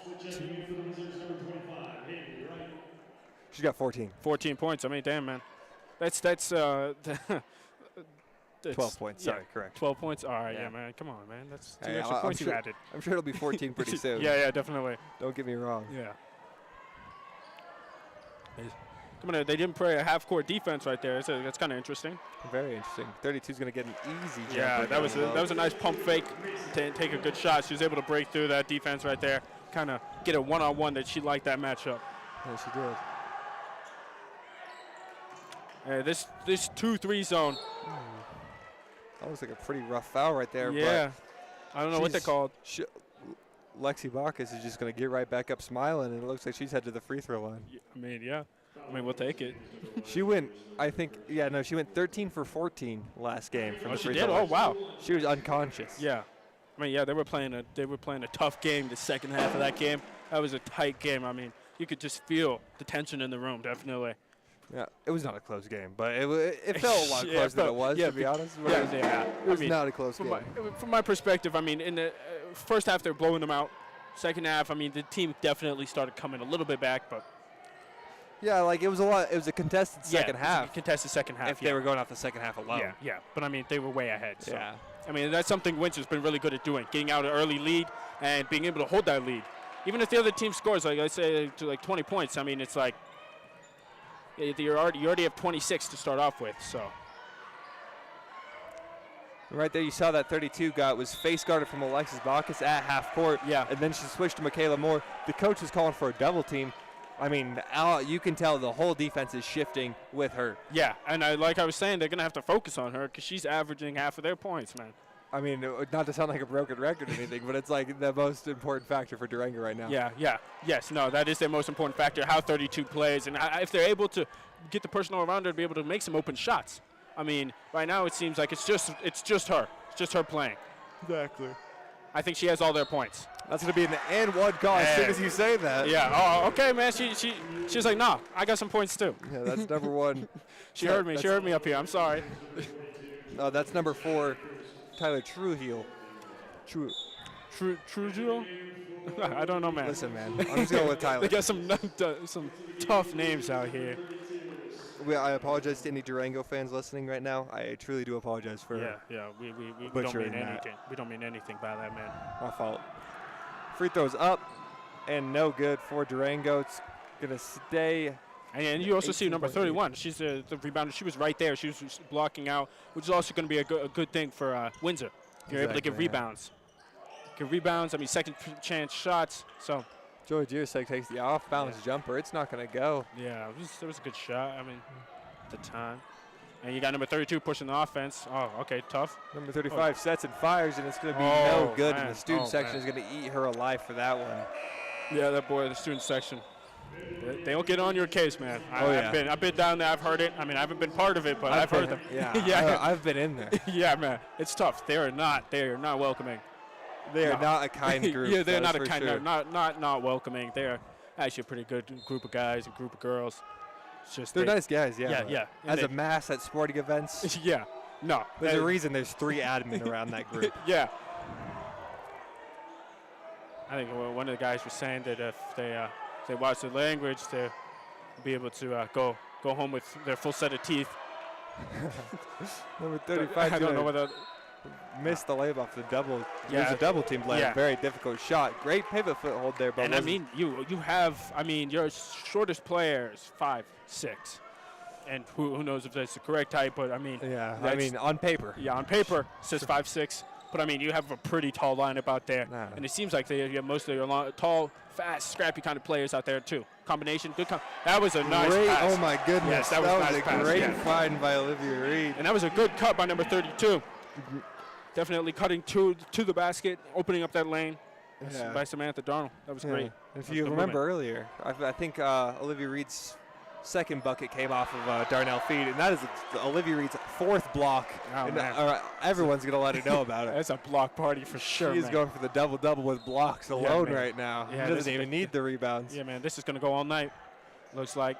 She's got 14. 14 points. I mean, damn, man. That's 12 points. Sorry, correct. 12 points. All right, yeah, man. Come on, man. That's 2 extra points you added. I'm sure it'll be 14 pretty soon. Yeah, definitely. Don't get me wrong. Yeah. They didn't play a half-court defense right there. That's kind of interesting. Very interesting. 32 is going to get an easy jump. Yeah, that was a nice pump fake to take a good shot. She was able to break through that defense right there, kind of get a one-on-one that she liked that matchup. Yeah, she did. This 2-3 zone. That looks like a pretty rough foul right there. Yeah. But I don't know what they're called. Lexi Bacchus is just going to get right back up smiling, and it looks like she's headed to the free throw line. I mean, we'll take it. She went 13 for 14 last game from the She free did? throw Oh, line. wow. She was unconscious. Yeah. I mean, yeah, they were playing a tough game the second half of that game. That was a tight game. I mean, you could just feel the tension in the room, definitely. Yeah, it was not a close game, but it felt a lot closer than it was, to be honest. Yeah. It was not a close game. From my perspective, I mean, in the first half, they're blowing them out. Second half, I mean, the team definitely started coming a little bit back, but. Yeah, like it was a contested second half. Contested second half. If they were going off the second half alone. Yeah. But I mean, they were way ahead. So. Yeah. I mean, that's something Windsor's been really good at doing, getting out an early lead and being able to hold that lead. Even if the other team scores, like let's say to like 20 points, I mean, it's like you already have 26 to start off with. So. Right there, you saw that 32 was face guarded from Alexis Bacchus at half court. Yeah. And then she switched to Michaela Moore. The coach was calling for a double team. I mean, you can tell the whole defense is shifting with her. Yeah, and like I was saying, they're going to have to focus on her because she's averaging half of their points, man. I mean, not to sound like a broken record or anything, but it's like the most important factor for Durango right now. Yes, that is their most important factor, how 32 plays. And if they're able to get the personnel around her to be able to make some open shots. I mean, right now it seems like it's just her. It's just her playing. Exactly. I think she has all their points. That's going to be an and one call as soon as you say that. Yeah. Oh, okay, man. She's like, nah, I got some points too. Yeah, that's number one. She heard me. She heard me up here. I'm sorry. That's number 4, Tyler Truhill. Trujillo? I don't know, man. Listen, man. I'm just going with Tyler. They got some tough names out here. I apologize to any Durango fans listening right now. I truly do apologize for Yeah. We don't butchering mean that. anything. We don't mean anything by that, man. my fault. Free throws up and no good for Durango. It's going to stay. And you also see 18 number point 31. She's the rebounder. She was right there. She was blocking out, which is also going to be a good thing for Windsor. You're able to get Exactly, yeah. rebounds. Get rebounds. I mean, second chance shots. So, Joey Jirasek takes the off-balance jumper. It's not going to go. yeah, it was a good shot. I mean, at the time. And you got number 32 pushing the offense. Oh, okay, tough. Number 35 sets and fires, and it's going to be Oh, no good. man. And the student Oh, section man. is going to eat her alive for that one. Yeah, that boy, the student section. They don't get on your case, man. I've been down there. I've heard it. I mean, I haven't been part of it, but I've heard them. Yeah, yeah. I've been in there. Yeah, man. It's tough. They are not welcoming. They are No. not a kind group. Yeah, they're that's not a for kind sure. of not welcoming. They're actually a pretty good group of guys and group of girls. It's just They're nice guys, yeah. Yeah. As And a mass at sporting events, yeah. No. there's a reason there's 3 admin around that group. Yeah. I think one of the guys was saying that if they watch the language, they'll be able to go home with their full set of teeth. Number 35 I don't know whether. missed the layup off the double. Yeah. There's a double team layup. Yeah. Very difficult shot. Great pivot foothold there, but And I mean, you have, I mean, your shortest player is 5'6", and who knows if that's the correct height, but I mean, yeah. I that's- mean, on paper. yeah, on paper it says 5'6", but I mean, you have a pretty tall lineup out there, Nah. and it seems like you have most of your tall, fast, scrappy kind of players out there too. Combination, good. That was a nice Great. pass. Oh my goodness. Yes, that that was was nice a pass, great yeah. find by Olivia Reed. And that was a good cut by number 32. Definitely cutting to the basket, opening up that lane Yeah. by Samantha Darnold. That was Yeah. great. If That's you good remember movement. earlier, I think Olivia Reed's second bucket came off of Darnell feed, and that is Olivia Reed's 4th block. Oh, and, man. everyone's going to let her know about it. That's a block party for sure, She is man. going for the double-double with blocks alone man. right now. Yeah, She this doesn't is even need the rebounds. Yeah, man, this is going to go all night, looks like.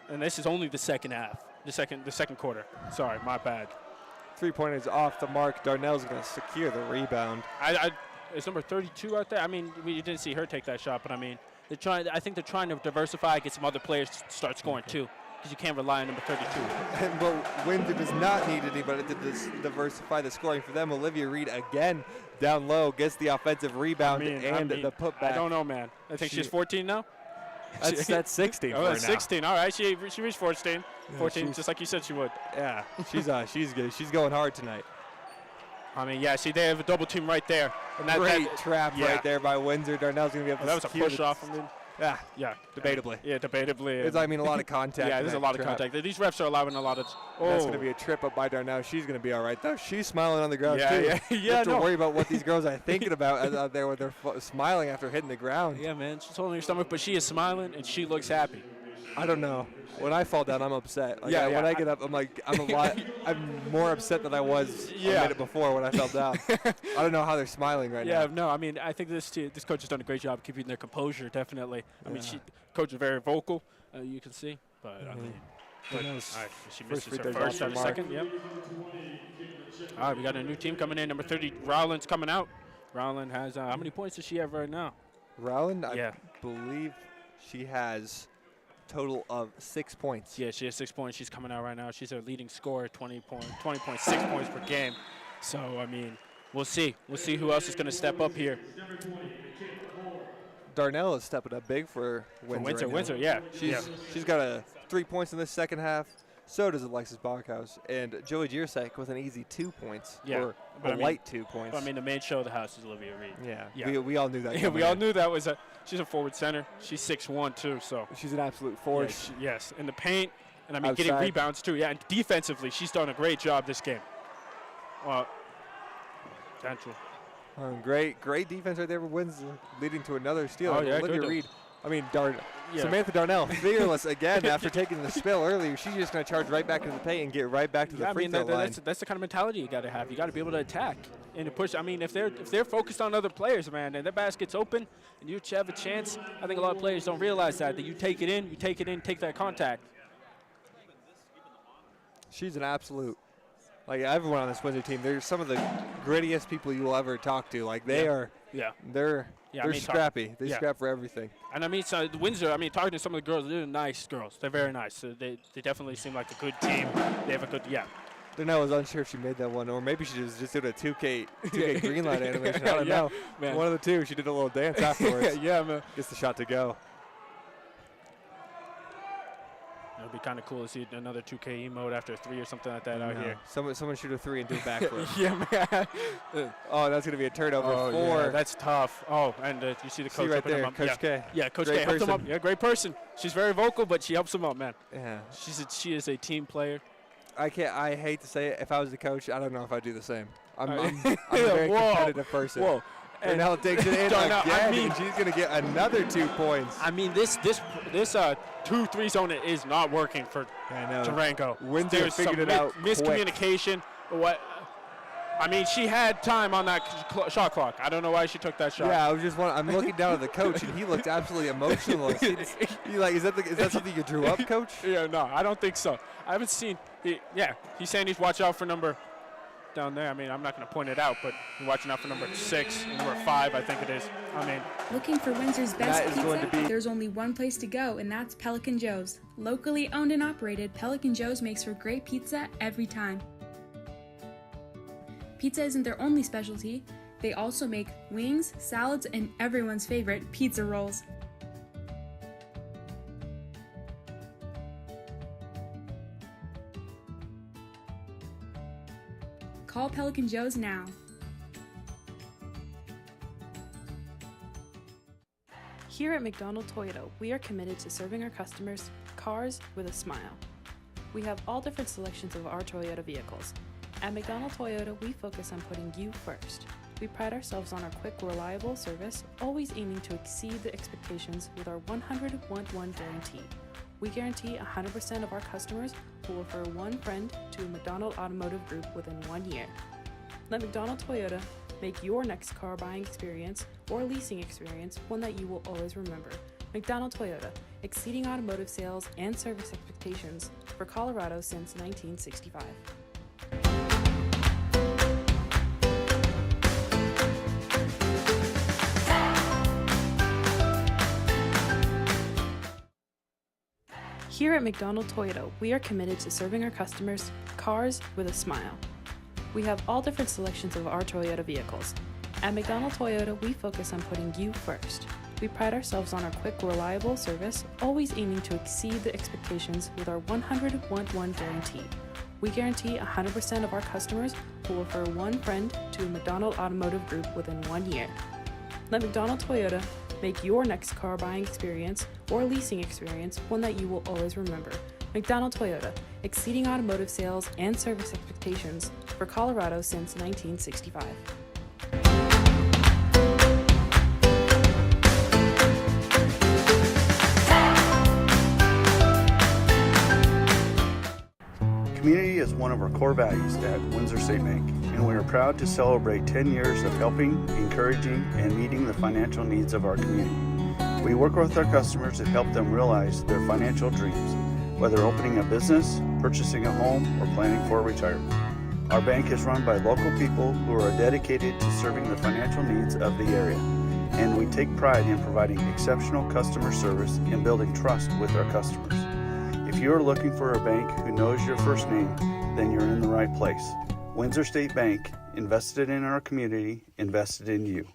And this is only the second half, the second quarter. Sorry, my bad. 3-pointers off the mark. Darnell's going to secure the rebound. Is number 32 out there? I mean, we didn't see her take that shot, but I mean, I think they're trying to diversify, get some other players to start scoring too, because you can't rely on number 32. But Windsor does not need anybody to diversify the scoring for them. Olivia Reed again down low gets the offensive rebound and the putback. I don't know, man. I think she's 14 now. That's 16 Oh, for that's her now. 16. All right, she reached 14. 14, she's- just like you said she would. Yeah, she's good. She's going hard tonight. I mean, yeah, see, they have a double team right there. And Great trap yeah. right there by Windsor. Darnell's going to be able to That was a secure push the- off. I mean, Yeah, debatably. Yeah, debatably. It's, I mean, a lot of contact. yeah, in there's a that lot of trap. contact. These refs are allowing a lot of. That's going to be a trip up by Darnell. She's going to be all right, though. She's smiling on the ground, Yeah, too. yeah, You yeah, have to no. worry about what these girls are thinking about out there when they're smiling after hitting the ground. Yeah, man, she's holding her stomach, but she is smiling and she looks happy. I don't know. When I fall down, I'm upset. Like, Yeah, when yeah. I get up, I'm like, I'm more upset than I was a Yeah. minute before when I fell down. I don't know how they're smiling right Yeah, now. no, I mean, I think this coach has done a great job keeping their composure. Definitely. I mean, coach is very vocal. You can see, but I mean, all right, she misses free her throws first off or the mark. second. Yep. All right, we got a new team coming in. Number 30, Rowland's coming out. Rowland has how many points does she have right now? Rowland, Yeah. I believe she has total of 6 points. Yeah, she has 6 points. She's coming out right now. She's our leading scorer, 20.6 points per game. So, I mean, we'll see. We'll see who else is going to step up here. Darnell is stepping up big for Windsor. Windsor, right now. yeah. She's got 3 points in the second half. So does Alexis Bachhaus. And Joey Jirasek with an easy 2 points. Yeah, Or but a I mean- light 2 points. I mean, the main show of the house is Olivia Reed. yeah. We all knew that. Yeah, coming we all in. knew that was she's a forward center. She's 6'1", too, so. She's an absolute Yeah, force. yes, in the paint, and I mean getting Outside. rebounds too. Yeah, and defensively, she's done a great job this game. Potential. Great defense right there for Windsor, leading to another steal. Oh, yeah, Olivia good. Reed. I mean, Yeah. Samantha Darnell, fearless again after taking the spill earlier. She's just going to charge right back into the paint and get right back to the Yeah, I free mean throw line. that's the kind of mentality you got to have. You got to be able to attack and to push. I mean, if they're focused on other players, man, and their basket's open and you have a chance, I think a lot of players don't realize that you take it in, take that contact. She's an absolute. Like, everyone on this Windsor team, they're some of the grittiest people you will ever talk to. Like, they are. Yeah. They're Yeah, They're scrappy. They yeah. scrap for everything. And I mean, so Windsor, I mean, talking to some of the girls, they're nice girls. They're very nice. So they definitely seem like a good team. They have a good, yeah. Then I was unsure if she made that one, or maybe she just did a 2K green light animation. I don't Yeah, know. man. One of the two. She did a little dance afterwards. Yeah, man. Gets the shot to go. It would be kind of cool to see another 2K emote after 3 or something like that out here. Someone shoot a 3 and do a backflip. Yeah, man. Oh, that's going to be a turnover. Oh, 4. yeah, that's tough. Oh, and you see the coach right helping him there, up. Coach Yeah. K. Yeah, Coach Great K helps him person. up. Yeah, great person. She's very vocal, but she helps him up, man. Yeah. She is a team player. I hate to say it. If I was the coach, I don't know if I'd do the same. I'm a Yeah, very whoa, competitive person. Whoa. Darnell takes it in Darnell, again, I mean- and she's going to get another 2 points. I mean, this 2-3 zone is not working for I know. Durango. Windsor There's figured some it out quick. miscommunication. What? I mean, she had time on that shot clock. I don't know why she took that shot. Yeah, I'm looking down at the coach, and he looked absolutely emotionless. He like, is that something you drew up, Coach? Yeah, no, I don't think so. I haven't seen. He's saying he's watch out for number down there. I mean, I'm not going to point it out, but he's watching out for number 6 and number 5, I think it is. I mean, Looking for Windsor's best That is going pizza? to be- There's only one place to go, and that's Pelican Joe's. Locally owned and operated, Pelican Joe's makes for great pizza every time. Pizza isn't their only specialty. They also make wings, salads, and everyone's favorite, pizza rolls. Call Pelican Joe's now. Here at McDonald Toyota, we are committed to serving our customers cars with a smile. We have all different selections of our Toyota vehicles. At McDonald Toyota, we focus on putting you first. We pride ourselves on our quick, reliable service, always aiming to exceed the expectations with our 100-1-1 guarantee. We guarantee 100% of our customers will refer one friend to a McDonald Automotive Group within 1 year. Let McDonald Toyota make your next car buying experience or leasing experience one that you will always remember. McDonald Toyota, exceeding automotive sales and service expectations for Colorado since 1965. Here at McDonald Toyota, we are committed to serving our customers cars with a smile. We have all different selections of our Toyota vehicles. At McDonald Toyota, we focus on putting you first. We pride ourselves on our quick, reliable service, always aiming to exceed the expectations with our 100-1-1 guarantee. We guarantee 100% of our customers will refer one friend to a McDonald Automotive Group within 1 year. Let McDonald Toyota make your next car buying experience or leasing experience one that you will always remember. McDonald Toyota, exceeding automotive sales and service expectations for Colorado since 1965. Community is one of our core values at Windsor State Bank, and we are proud to celebrate 10 years of helping, encouraging, and meeting the financial needs of our community. We work with our customers to help them realize their financial dreams, whether opening a business, purchasing a home, or planning for retirement. Our bank is run by local people who are dedicated to serving the financial needs of the area, and we take pride in providing exceptional customer service and building trust with our customers. If you are looking for a bank who knows your first name, then you're in the right place. Windsor State Bank, invested in our community, invested in you.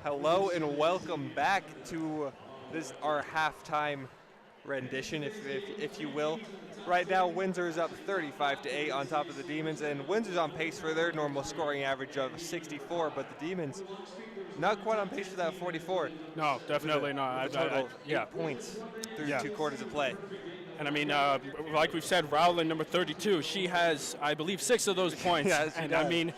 Hello and welcome back to this our halftime rendition, if you will. Right now, Windsor is up 35-8 on top of the Demons, and Windsor's on pace for their normal scoring average of 64, but the Demons not quite on pace for that 44. No, definitely not. A total of 8 points through 2 quarters of play. And I mean, like we've said, Rowland, number 32, she has, I believe, 6 of those points. Yes, and does. I mean,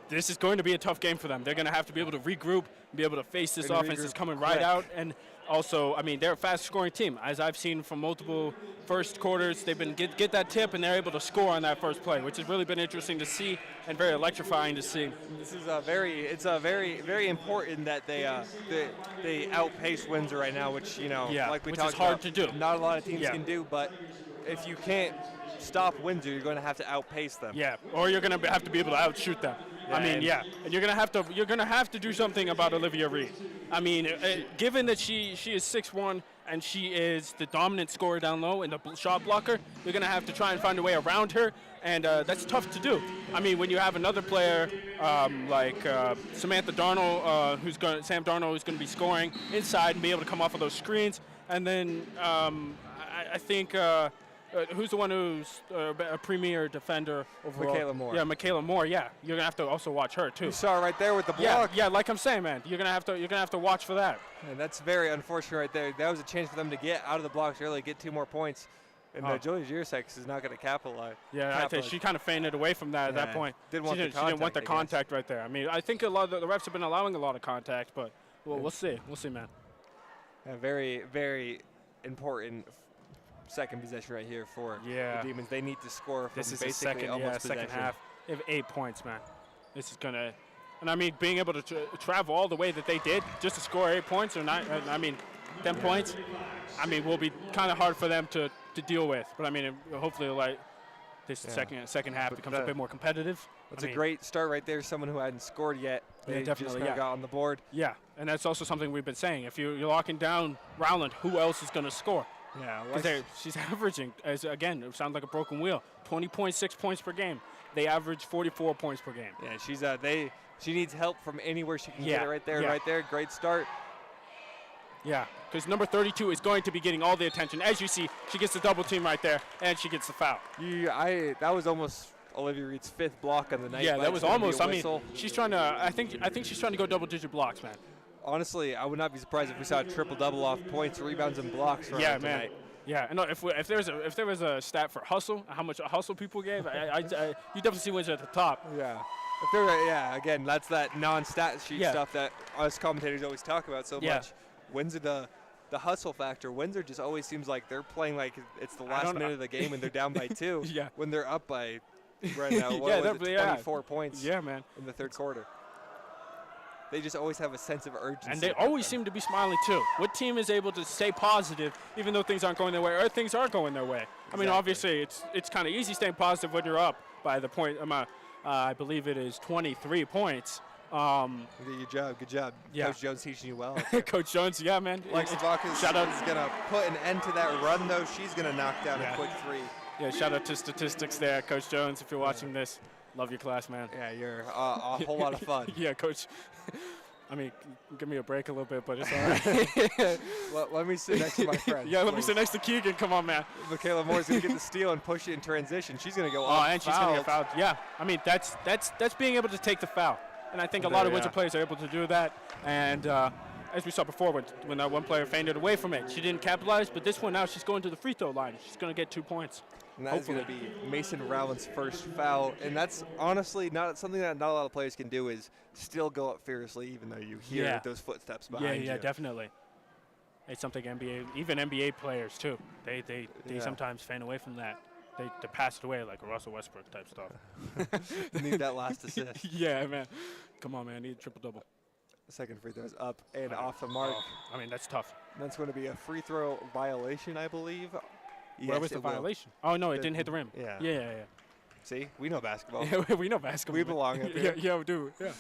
this is going to be a tough game for them. They're going to have to be able to regroup, be able to face this offense that's coming right out. And also, I mean, they're a fast-scoring team. As I've seen from multiple first quarters, they've been get that tip, and they're able to score on that first play, which has really been interesting to see and very electrifying to see. This is very important that they outpace Windsor right now, which like we which talked is hard about, to do. Not a lot of teams can do, but if you can't stop Windsor, you're going to have to outpace them. Yeah, or you're going to have to be able to outshoot them. And you're going to have to do something about Olivia Reed. I mean, given that she is 6'1" and she is the dominant scorer down low and the shot blocker, you're going to have to try and find a way around her, and that's tough to do. I mean, when you have another player like Samantha Darnold, Sam Darnold, who's going to be scoring inside and be able to come off of those screens, and then I think. Who's the one who's a premier defender overall? Michaela Moore. Yeah, Michaela Moore. Yeah, you're gonna have to also watch her too. You saw right there with the block. Yeah, like I'm saying, man, you're gonna have to watch for that. And that's very unfortunate right there. That was a chance for them to get out of the blocks early, get 2 more points. And Julie Giersek is not going to capitalize. Yeah, I think she kind of fainted away from that at that point. She didn't want the contact right there. I mean, I think a lot of the refs have been allowing a lot of contact, but we'll see. We'll see, man. Yeah, very, very important second possession right here for the Demons. They need to score from basically almost second possession. half. They have 8 points, man. This is going to – and, I mean, being able to travel all the way that they did just to score 8 points or 10 points, I mean, will be kind of hard for them to deal with. But, I mean, hopefully, like, this second half becomes a bit more competitive. That's a great start right there. Someone who hadn't scored yet. They just got on the board. Yeah, and that's also something we've been saying. If you're locking down Rowland, who else is going to score? Yeah, because she's averaging, again, it sounds like a broken wheel, 20.6 points per game. They average 44 points per game. Yeah, she needs help from anywhere she can get it right there, right there. Great start. Yeah, because number 32 is going to be getting all the attention. As you see, she gets the double team right there, and she gets the foul. That was almost Olivia Reed's 5th block on the night. Yeah, that was almost. I mean, she's trying to. I think she's trying to go double-digit blocks, man. Honestly, I would not be surprised if we saw a triple-double off points, rebounds, and blocks. Yeah, man. Tonight. Yeah, no. If there was a stat for hustle, how much hustle people gave, you definitely see Windsor at the top. Yeah. Again, that's that non-stat sheet stuff that us commentators always talk about so much. Windsor, the hustle factor. Windsor just always seems like they're playing like it's the last minute of the game and they're down by 2. When they're up by right now, 24 points. Yeah, man. In the 3rd quarter. They just always have a sense of urgency. And they always seem to be smiling, too. What team is able to stay positive even though things aren't going their way or things are going their way? I mean, obviously, it's kind of easy staying positive when you're up by the point. I believe it is 23 points. Good job. Yeah. Coach Jones teaching you well. Coach Jones, yeah, man. Lex Vaca is going to put an end to that run, though. She's going to knock down a quick 3. Yeah, shout out to statistics there, Coach Jones, if you're watching this. Love your class, man. Yeah, you're a whole lot of fun. Yeah, Coach. I mean, give me a break a little bit, but it's all right. let me sit next to my friend. Let me sit next to Keegan. Come on, man. Michaela Moore's going to get the steal and push it in transition. She's going to go and she's going to get fouled. Yeah, I mean, that's being able to take the foul. And I think a lot of Windsor players are able to do that. And as we saw before, when that one player fainted away from it, she didn't capitalize. But this one now, she's going to the free throw line. She's going to get 2 points. And that's going to be Mason Rowland's first foul. And that's honestly not something that not a lot of players can do is still go up fearlessly even though you hear those footsteps behind you. Yeah, definitely. It's something even NBA players too. They sometimes faint away from that. They pass it away like a Russell Westbrook type stuff. Need that last assist. Yeah, man. Come on, man. I need a triple-double. The second free throw is up and off the mark. I mean, that's tough. That's going to be a free throw violation, I believe. Where was the violation? Oh, no, it didn't hit the rim. Yeah. See, we know basketball. We know basketball. We belong up here. Yeah, we do. Yeah.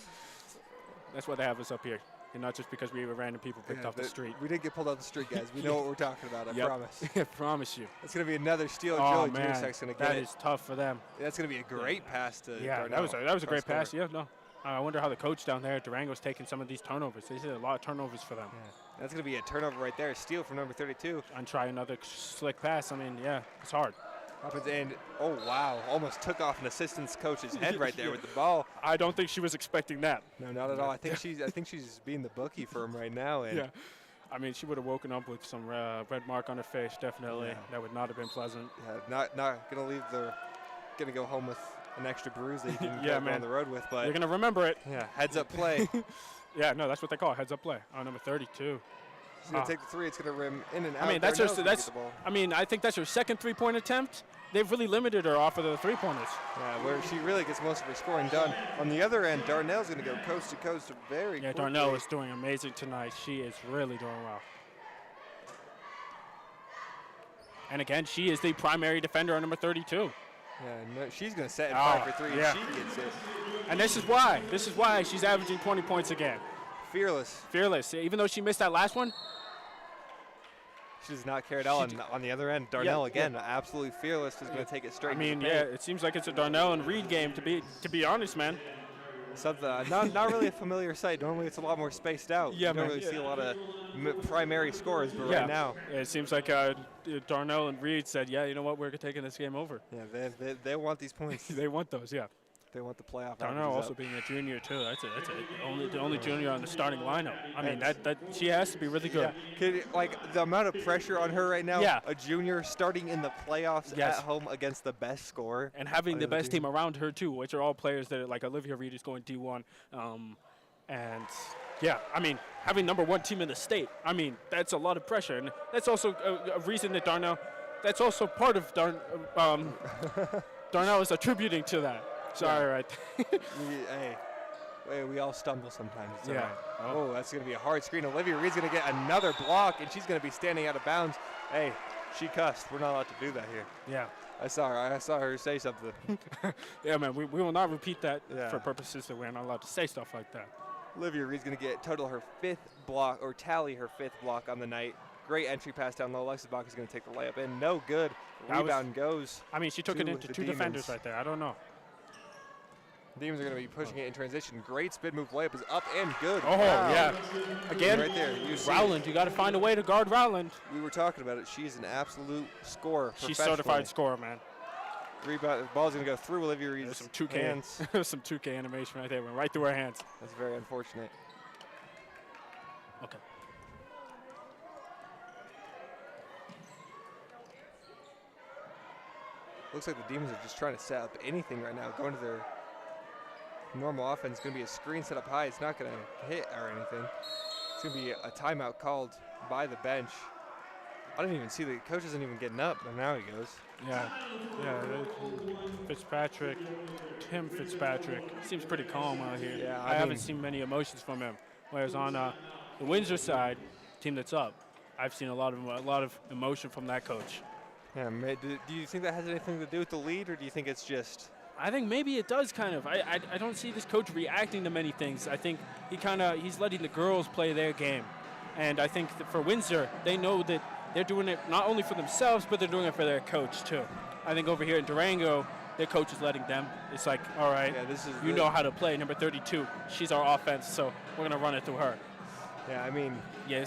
That's why they have us up here. And not just because we were random people picked off the street. We didn't get pulled off the street, guys. We know what we're talking about, I promise. I promise you. It's going to be another steal. Oh, Julie Giersek going to get that is tough for them. That's going to be a great pass to Darnell. That was a great pass. Yeah, no. I wonder how the coach down there at Durango's taking some of these turnovers. They said a lot of turnovers for them. Yeah. That's going to be a turnover right there. Steal from number 32. And try another slick pass. I mean, yeah, it's hard. And, oh, wow, almost took off an assistant coach's head right there with the ball. I don't think she was expecting that. No, not at all. I think she's being the bookie for him right now. And yeah. I mean, she would have woken up with some red mark on her face, definitely. Yeah. That would not have been pleasant. Yeah, not going to going to go home with an extra bruise that you can go on the road with. But you're going to remember it. Yeah, heads up play. Yeah, no, that's what they call it, heads up play. Oh, number 32. She's going to take the three. It's going to rim in and out. I mean, I think that's her second three-point attempt. They've really limited her off of the three-pointers. Yeah, where she really gets most of her scoring done. On the other end, Darnell's going to go coast to coast very quickly. Darnell is doing amazing tonight. She is really doing well. And again, she is the primary defender on number 32. Yeah, no, she's going to set and fire for three. Yeah. She gets it. And this is why she's averaging 20 points again. Fearless. Even though she missed that last one. She does not care at all. And on the other end, Darnell absolutely fearless, is going to take it straight. I mean, it seems like it's a Darnell and Reed game, to be honest, man. Something not really a familiar sight. Normally it's a lot more spaced out. Yeah, you don't really see a lot of primary scores, but right now it seems like Darnell and Reed said, "Yeah, you know what? We're taking this game over." Yeah, they want these points. They want those. Yeah. They want the playoff. Darnell also being a junior too. That's the only junior on the starting lineup. I mean, that she has to be really good. Yeah. Like the amount of pressure on her right now. Yeah. A junior starting in the playoffs at home against the best scorer and having the best team around her too, which are all players that are like Olivia Reed is going D1, and yeah, I mean having number one team in the state. I mean that's a lot of pressure, and that's also a reason that Darnell. That's also part of Darnell is attributing to that. Sorry, right. We all stumble sometimes. It's yeah. Right. Oh, that's going to be a hard screen. Olivia Reed's going to get another block, and she's going to be standing out of bounds. Hey, she cussed. We're not allowed to do that here. Yeah. I saw her say something. Yeah, man, we will not repeat that for purposes that we're not allowed to say stuff like that. Olivia Reed's going to get her fifth block on the night. Great entry pass down low. Alexis Bach is going to take the layup in. No good. Rebound goes. I mean, she took it into two defenders right there. I don't know. Demons are going to be pushing it in transition. Great spin move layup is up and good. Oh, wow. Yeah. Again, right there. Rowland, you got to find a way to guard Rowland. We were talking about it. She's an absolute scorer. She's certified scorer, man. Rebound. The ball's going to go through Olivia Reed's There's some 2K hands. There's some 2K animation right there. Went right through her hands. That's very unfortunate. Okay. Looks like the Demons are just trying to set up anything right now. Going to their normal offense. It's going to be a screen set up high. It's not going to hit or anything. It's going to be a timeout called by the bench. I didn't even see the coach isn't even getting up, but now he goes. Yeah. Tim Fitzpatrick seems pretty calm out here. Yeah, I haven't seen many emotions from him. Whereas on the Windsor side, team that's up, I've seen a lot of emotion from that coach. Yeah, do you think that has anything to do with the lead, or do you think it's just? I think maybe it does kind of. I don't see this coach reacting to many things. I think he's letting the girls play their game, and I think that for Windsor, they know that they're doing it not only for themselves, but they're doing it for their coach too. I think over here in Durango, their coach is letting them. It's like, all right, know how to play. Number 32, she's our offense, so we're gonna run it through her. Yeah, I mean. Yeah,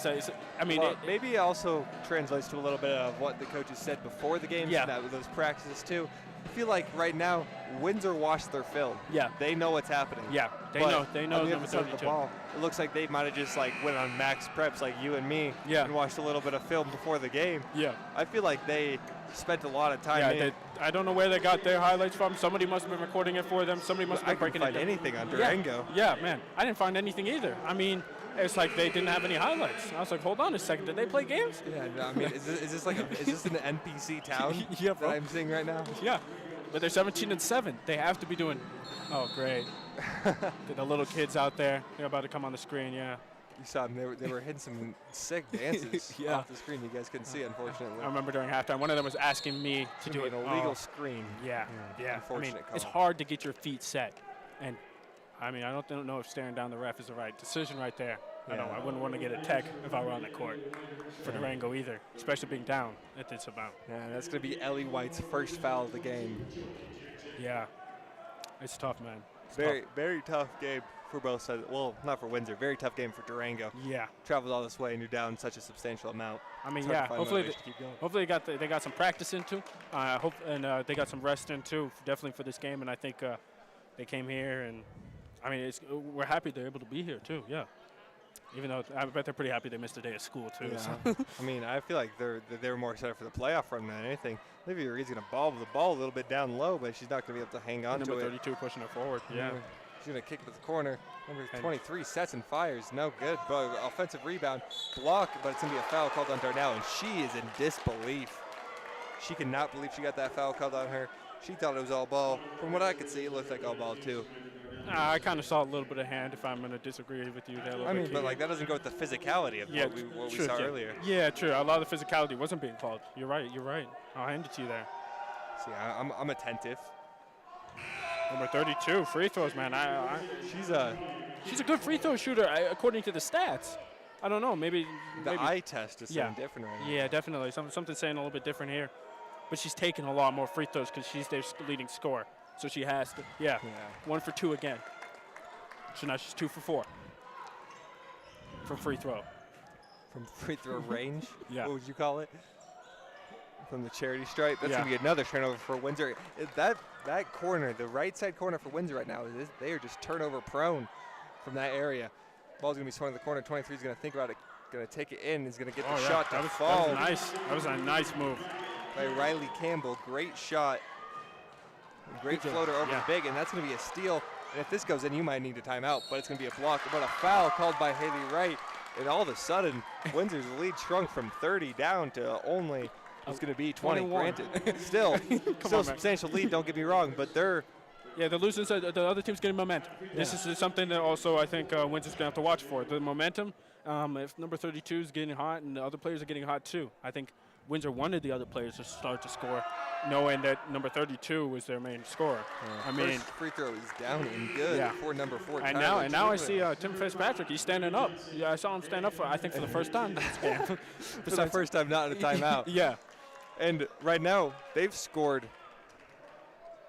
maybe it also translates to a little bit of what the coaches said before the games. Yeah. Those practices too. I feel like right now Windsor watched their film. Yeah. They know what's happening. Yeah, they know. On the other side of the ball, it looks like they might have just went on max preps like you and me. Yeah. And watched a little bit of film before the game. Yeah. I feel like they spent a lot of time. Yeah. I don't know where they got their highlights from. Somebody must have been recording it for them. Somebody must have been breaking it down. I couldn't find anything on Durango. Yeah, man. I didn't find anything either. I mean, it's like they didn't have any highlights. I was like, hold on a second. Did they play games? Yeah, no, I mean, is this an NPC town yeah, bro. that I'm seeing right now? Yeah, but they're 17-7. They have to be doing. Oh, great. The little kids out there, they're about to come on the screen. Yeah. You saw them. They were hitting some sick dances off the screen. You guys couldn't see, unfortunately. I remember during halftime, one of them was asking me to do an illegal screen. Yeah. Unfortunate call. It's hard to get your feet set, and I mean, I don't know if staring down the ref is the right decision right there. Yeah. I wouldn't want to get a tech if I were on the court for Durango either, especially being down at this amount. Yeah, that's going to be Ellie White's first foul of the game. Yeah, it's tough, man. Very tough game for both sides. Well, not for Windsor. Very tough game for Durango. Yeah. Traveled all this way and you're down such a substantial amount. I mean, It's hard to find Hopefully, motivation to keep going. hopefully they got some practice into. They got some rest in too, definitely for this game. And I think they came here, and I mean, we're happy they're able to be here too. Yeah. Even though I bet they're pretty happy they missed a day of school too. Yeah. So. I mean, I feel like they're more excited for the playoff run than anything. Olivia Reed's going to ball the ball a little bit down low, but she's not going to be able to hang on to Number it. 32 pushing it forward. Yeah. She's going to kick it to the corner. Number 23 sets and fires. No good. But offensive rebound. Block, but it's going to be a foul called on Darnell, and she is in disbelief. She cannot believe she got that foul called on her. She thought it was all ball. From what I could see, it looked like all ball, too. I kind of saw a little bit of hand, if I'm going to disagree with you there a little I bit. mean, but like that doesn't go with the physicality of what we saw earlier. Yeah, true. A lot of the physicality wasn't being called. You're right. I'll hand it to you there. See, I'm attentive. Number 32, free throws, man. She's She's a good free throw shooter, according to the stats. I don't know. Maybe eye test is something different right now. Yeah, definitely. Something saying a little bit different here. But she's taking a lot more free throws because she's their leading scorer. So she has to. Yeah. 1 for 2 again. So now she's 2 for 4 from free throw. From free throw range? Yeah. What would you call it? From the charity stripe? That's Yeah. going to be another turnover for Windsor. That corner, the right side corner for Windsor right now, they are just turnover prone from that area. Ball's going to be swung in the corner. 23 is going to think about it, going to take it in. He's going to get the shot to fall. That was a nice move. By Riley Campbell. Great shot. Great floater over the big, and that's going to be a steal. And if this goes in, you might need a timeout, but it's going to be a block. But a foul called by Haley Wright, and all of a sudden, Windsor's lead shrunk from 30 down to only it's going to be 20. 21. Granted, still a substantial lead. Don't get me wrong, but they're losing. The other team's getting momentum. This is something that also I think Windsor's going to have to watch for. The momentum. If number 32 is getting hot and the other players are getting hot too, I think Windsor wanted the other players to start to score, knowing that number 32 was their main scorer. I mean, first free throw is down and good for number 4. And now I see Tim Fitzpatrick. He's standing up. Yeah, I saw him stand up for the first time this game. For the first time, not in a timeout. Yeah. And right now they've scored.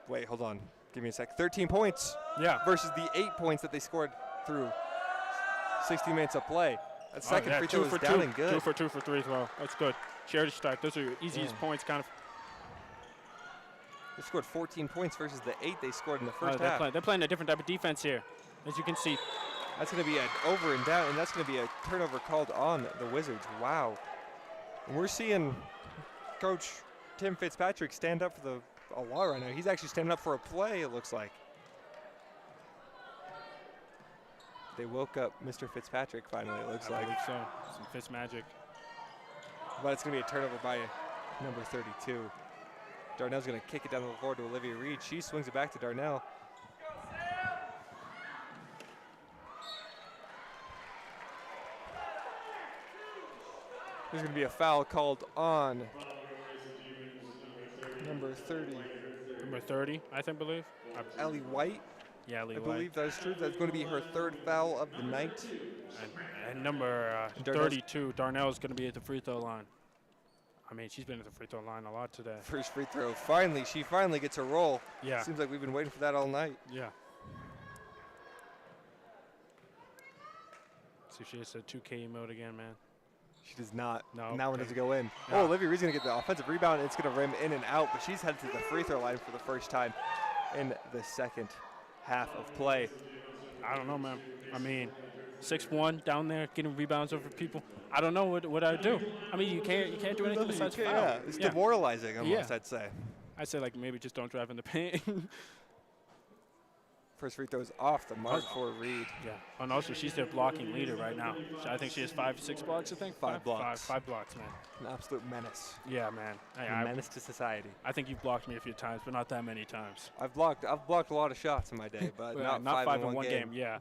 Wait, hold on. Give me a sec. 13 points. Yeah. Versus the 8 points that they scored through 60 minutes of play. That second free throw is down and good. 2 for 2 for 3 throw. That's good. Charity strike. Those are your easiest points, kind of. They scored 14 points versus the 8 they scored in the first half. They're playing a different type of defense here, as you can see. That's going to be an over and down, and that's going to be a turnover called on the Wizards. Wow. And we're seeing Coach Tim Fitzpatrick stand up for a law right now. He's actually standing up for a play, it looks like. They woke up Mr. Fitzpatrick finally, it looks like. I believe so. Some Fitz magic. But it's going to be a turnover by number 32. Darnell's going to kick it down the floor to Olivia Reed. She swings it back to Darnell. There's going to be a foul called on number 30. Number 30, I believe. Ellie White. Yeah, Ellie I White. believe that's true. That's going to be her 3rd foul of the night. And number 32, Darnell's going to be at the free throw line. I mean, she's been at the free throw line a lot today. First free throw. She finally gets a roll. Yeah. Seems like we've been waiting for that all night. Yeah. See if she has a 2K emote again, man. She does not. No. Now one does go in. Yeah. Oh, Olivia Reed's going to get the offensive rebound. It's going to rim in and out, but she's headed to the free throw line for the first time in the second half of play. I don't know, man. I mean, 6'1", down there getting rebounds over people. I don't know what I would do. I mean, you can't do anything besides foul. Yeah, it's demoralizing almost, I'd say. I'd say, like, maybe just don't drive in the paint. First free throw is off the mark for Reed. Yeah. And also, she's their blocking leader right now. I think she has 5-6 blocks, I think. 5 blocks. 5 blocks, man. An absolute menace. Yeah, man. A menace to society. I think you've blocked me a few times, but not that many times. I've blocked a lot of shots in my day, but not 5 in one game. Yeah.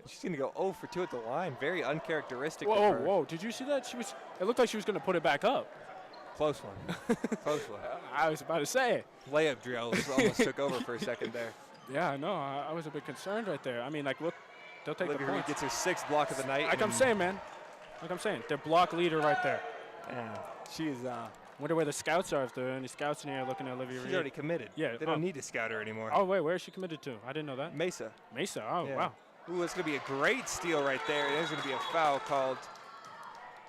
She's going to go 0 for 2 at the line. Very uncharacteristic. Whoa. Did you see that? It looked like she was going to put it back up. Close one. Close one. I was about to say it. Layup drills almost took over for a second there. Yeah, I know. I was a bit concerned right there. I mean, like, look, they'll take Olivia the Reed points. gets her 6th block of the night. Like I'm saying, man. Like I'm saying, their block leader right there. Yeah, she is Wonder where the scouts are, if there are any scouts in here looking at Olivia She's Reed. already committed. Yeah, They don't need to scout her anymore. Oh, wait, where is she committed to? I didn't know that. Mesa. Mesa, oh, Yeah. wow. Ooh, it's going to be a great steal right there. There's going to be a foul called.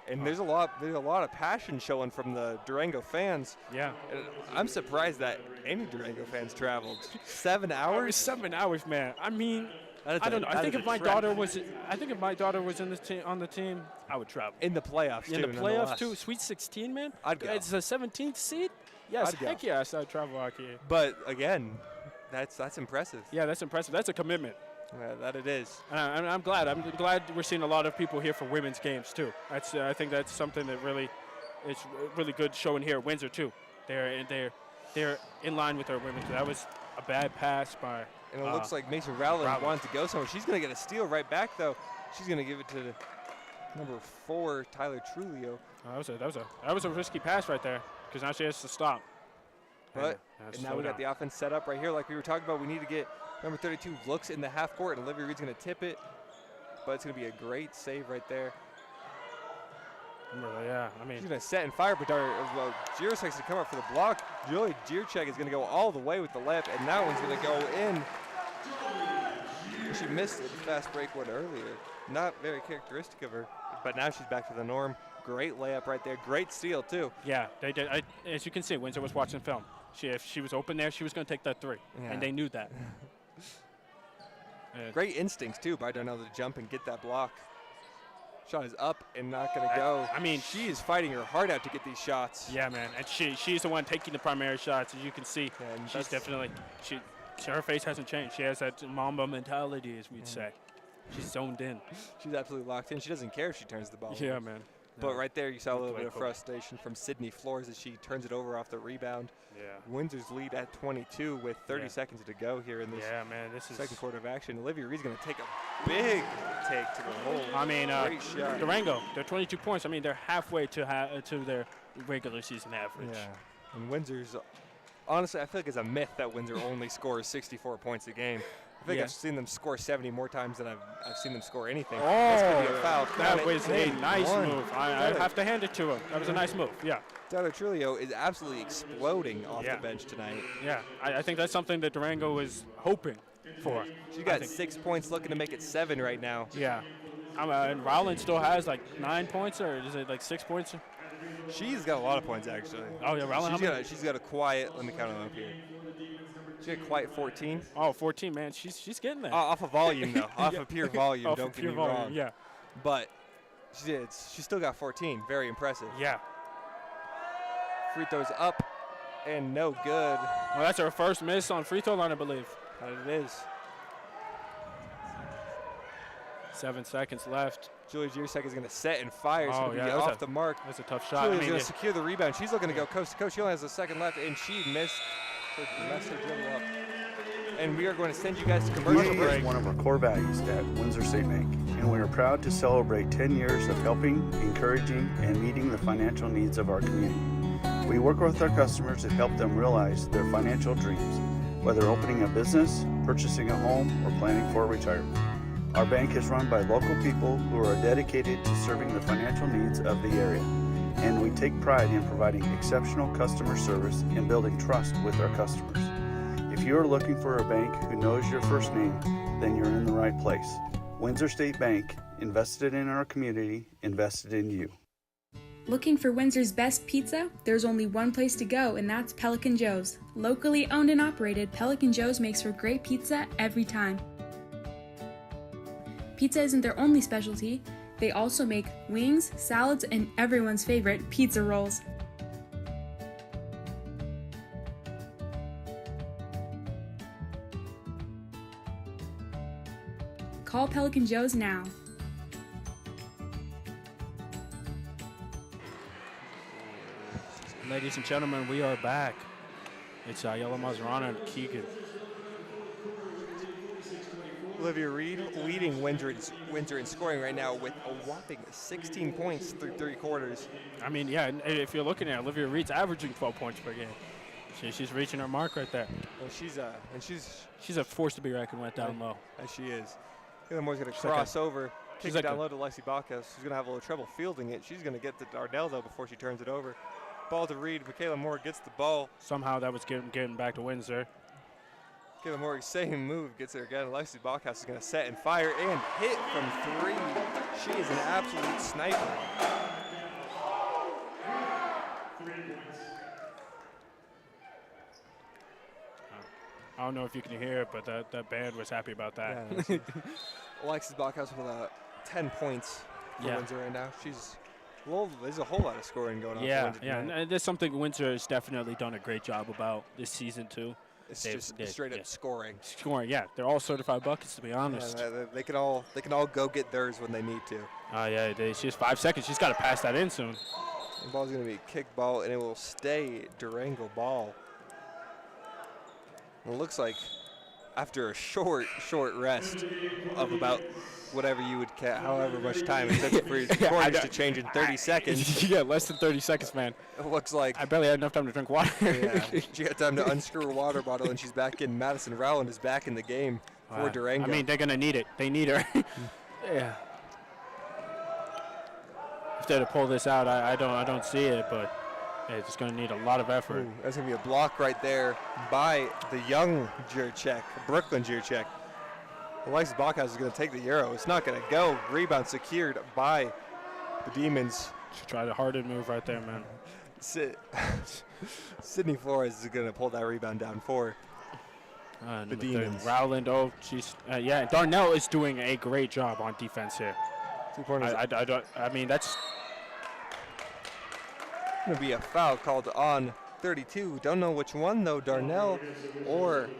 And there's a lot of passion showing from the Durango fans. Yeah. And I'm surprised that any Durango fans traveled 7 hours. 7 hours, man. I mean, That is I don't know. that I think is if a my trek. daughter was, on the team, I would travel. In the playoffs, In too, the playoffs nonetheless. too, Sweet 16, man. I'd go. It's a 17th seed. Yes, I'd go. heck yes, I'd travel out here. But again, that's impressive. Yeah, that's impressive. That's a commitment. Yeah, that it is. And I'm glad. I'm glad we're seeing a lot of people here for women's games too. I think that's something that really, it's really good showing here at Windsor too. They're in line with our women. That was a bad pass by. And it looks like Mason Rowland Rowland. wanted to go somewhere. She's going to get a steal right back, though. She's going to give it to number 4, Tyler Trulio. Oh, that was a risky pass right there because now she has to stop. But Yeah, and now slow we got down. the offense set up right here. Like we were talking about, we need to get number 32 looks in the half court, and Olivia Reed's going to tip it. But it's going to be a great save right there. Yeah, I mean. She's going to set and fire, but Jirosek's going to come up for the block. Julie Jirchek is going to go all the way with the left, and that one's going to go in. She missed the fast break one earlier. Not very characteristic of her, but now she's back to the norm. Great layup right there. Great steal, too. Yeah, they did. As you can see, Windsor was watching film. If she was open there, she was going to take that three, Yeah. and they knew that. Great instincts, too, by Darnell to jump and get that block. Shot is up and not going to go. I mean, she is fighting her heart out to get these shots. Yeah, man, and she's the one taking the primary shots, as you can see. Yeah, and she's definitely her face hasn't changed. She has that Mamba mentality, as we'd say. She's zoned in. She's absolutely locked in. She doesn't care if she turns the ball over. Yeah, man. But right there, you saw a little Play bit of cool. frustration from Sydney Flores as she turns it over off the rebound. Yeah. Windsor's lead at 22 with 30 seconds to go here in this man, this is second quarter of action. Olivia Reed's going to take a big take to the hole. I mean, Great shot. Durango, they're 22 points. I mean, they're halfway to their regular season average. Yeah. And Windsor's, honestly, I feel like it's a myth that Windsor only scores 64 points a game. I think I've seen them score 70 more times than I've seen them score anything. That's going to be a foul. That was a nice move. I have to hand it to him. That was a nice move. Yeah. Tyler Trulio is absolutely exploding off the bench tonight. Yeah, I think that's something that Durango is hoping for. She got 6 points, looking to make it 7 right now. Yeah. And Rowland still has like 9 points, or is it like 6 points? She's got a lot of points, actually. Oh, yeah, Rowland. She's got a quiet, let me count them up here. She got a quiet 14. Oh, 14, man. She's getting there. Off of volume, though. Off of pure volume, Off don't of get pure me volume, wrong. yeah. But she still got 14. Very impressive. Yeah. Free throws up and no good. Well, that's her first miss on free throw line, I believe. That it is. 7 seconds left. Julie Jirchek is going to set and fire. She's going to be that was off the mark. That's a tough shot. Julie's going to secure the rebound. She's looking to go coast to coast. She only has a second left, and she messed her dribble up. And we are going to send you guys to commercial Community break. is one of our core values at Windsor State Bank, and we are proud to celebrate 10 years of helping, encouraging, and meeting the financial needs of our community. We work with our customers to help them realize their financial dreams, whether opening a business, purchasing a home, or planning for retirement. Our bank is run by local people who are dedicated to serving the financial needs of the area, and we take pride in providing exceptional customer service and building trust with our customers. If you are looking for a bank who knows your first name, then you're in the right place. Windsor State Bank, invested in our community, invested in you. Looking for Windsor's best pizza? There's only one place to go, and that's Pelican Joe's. Locally owned and operated, Pelican Joe's makes for great pizza every time. Pizza isn't their only specialty. They also make wings, salads, and everyone's favorite, pizza rolls. Call Pelican Joe's now. Ladies and gentlemen, we are back. It's Yellow Mazarana and Keegan. Olivia Reed leading Windsor in scoring right now with a whopping 16 points through 3 quarters. I mean, yeah, and if you're looking at it, Olivia Reed's averaging 12 points per game. She's reaching her mark right there. And She's a force to be reckoned with down low. As she is. Taylor Moore's going to cross over, kick it down low to Lexi Bacchus. She's going to have a little trouble fielding it. She's going to get to Darnell, though, before she turns it over. Ball to Reed. Michaela Moore gets the ball. Somehow that was getting back to Windsor. Michaela Moore, same move, gets it again. Lexi Bachhaus is going to set and fire and hit from 3. She is an absolute sniper. 3 points. I don't know if you can hear it, but that band was happy about that. Yeah, Alexis Bachhaus with 10 points for Windsor right now. There's a whole lot of scoring going on for Windsor tonight. And there's something Windsor has definitely done a great job about this season too. It's just straight up scoring. Scoring, yeah. They're all certified buckets, to be honest. Yeah, they can all go get theirs when they need to. She has 5 seconds. She's got to pass that in soon. The ball's going to be a kick ball, and it will stay Durango ball. And it looks like after a short rest of about whatever you would count, however much time it took for your quarters to change in 30 seconds. Yeah, less than 30 seconds, man. It looks like I barely had enough time to drink water. Yeah, she had time to unscrew her water bottle, and she's back in. Madison Rowland is back in the game for Durango. I mean, they're going to need it. They need her. Yeah. If they're to pull this out, I don't see it, but it's just going to need a lot of effort. Ooh, that's going to be a block right there by the young Jurchek, Brooklyn Jurchek. Alexis Bachhaus is going to take the Euro. It's not going to go. Rebound secured by the Demons. She tried a hardened move right there, man. Sydney Flores is going to pull that rebound down for the Demons. Rowland, Darnell is doing a great job on defense here. 2 pointers. I mean, that's going to be a foul called on 32. Don't know which one, though, Darnell or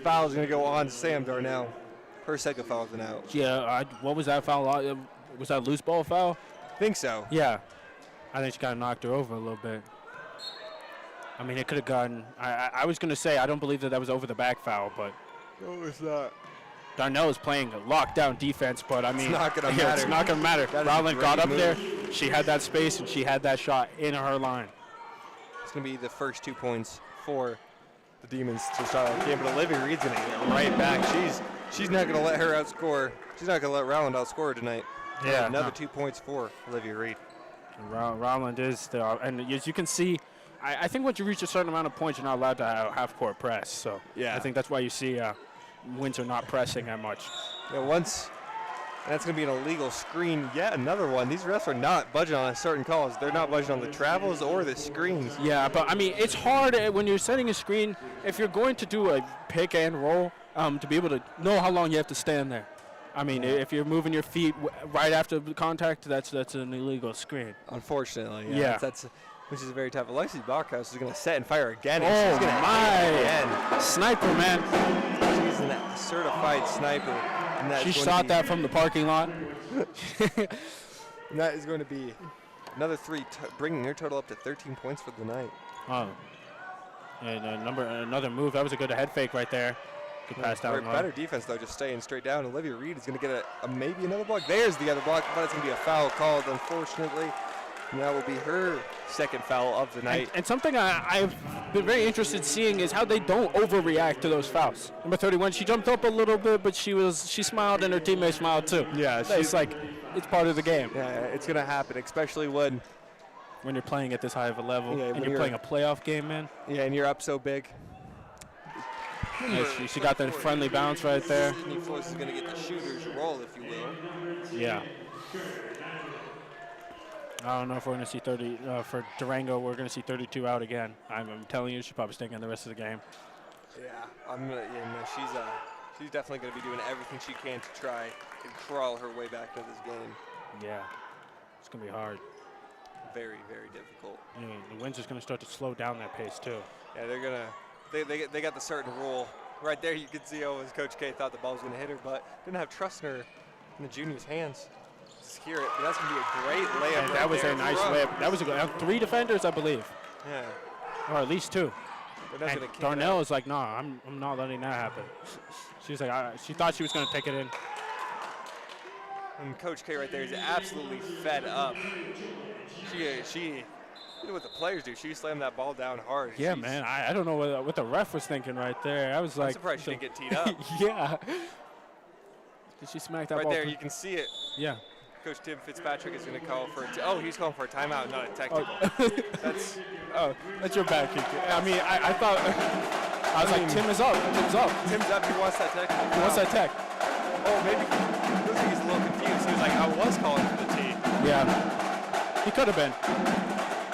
foul's going to go on Sam Darnell. Her second foul is out. Yeah, what was that foul? Was that a loose ball foul? Think so. Yeah. I think she kind of knocked her over a little bit. I mean, it could have gotten – I was going to say I don't believe that was over the back foul, but – No, it's not. Darnell is playing a lockdown defense, but I mean – It's not going to matter. It's not going to matter. Rowland got up move. there. She had that space, and she had that shot in her line. It's going to be the first 2 points for the Demons to start the game, but Olivia Reed's going to get right back. She's not going to let her outscore. She's not going to let Rowland outscore her tonight. Yeah, another 2 points for Olivia Reed. Rowland is there, and as you can see, I think once you reach a certain amount of points, you're not allowed to have half-court press. So yeah, I think that's why you see Windsor not pressing that much. Yeah, that's going to be an illegal screen. Yet another one. These refs are not budging on certain calls. They're not budging on the travels or the screens. Yeah, but I mean, it's hard when you're setting a screen. If you're going to do a pick and roll, to be able to know how long you have to stand there. I mean, if you're moving your feet right after the contact, that's an illegal screen. Unfortunately, yeah. That's which is very tough. Alexis Bachhaus is going to set and fire again. And she's going to my again. Sniper, man! She's a certified sniper. And she shot that from the parking lot. And that is going to be another 3, bringing her total up to 13 points for the night. Oh, and another move. That was a good head fake right there. Good pass down. Better defense, though, just staying straight down. Olivia Reed is going to get maybe another block. There's the other block, but it's going to be a foul called, unfortunately. And that will be her second foul of the night. And something I've been very interested in seeing is how they don't overreact to those fouls. Number 31, she jumped up a little bit, but she smiled, and her teammates smiled too. Yeah, it's part of the game. Yeah, it's going to happen, especially when you're playing at this high of a level, and you're playing a playoff game, man. Yeah, and you're up so big. Yeah, she got that friendly bounce right there. Sydney Flores is going to get the shooter's roll, if you will. Yeah. I don't know if we're going to see 30 for Durango. We're going to see 32 out again. I'm telling you, she's probably staying in the rest of the game. Yeah, she's definitely going to be doing everything she can to try and crawl her way back into this game. Yeah, it's going to be hard. Very, very difficult. Yeah, the Windsor's going to start to slow down that pace too. Yeah, they're going to. They got the certain rule right there. You could see as Coach K thought the ball was going to hit her, but didn't have trust in her in the juniors' hands. Secure it, but that's going to be a great layup. And that was a nice layup. That was a good. 3 defenders, I believe. Yeah. Or at least 2. And Darnell is like, nah, I'm not letting that happen. She's like, she thought she was going to take it in. And Coach K right there is absolutely fed up. She did what the players do. She slammed that ball down hard. Yeah, man. I don't know what the ref was thinking right there. I was like, I'm surprised she didn't get teed up. Yeah. Did she smack that ball? Right there, you can see it. Yeah. Coach Tim Fitzpatrick is going to call for he's calling for a timeout, not a technical. That's your bad kick. I mean, I thought I was like, Tim is up. Tim's up. Tim's up. He wants that technical. He wants that tech. Oh, maybe. Looks like he's a little confused. He was like, I was calling for the T. Yeah, he could have been.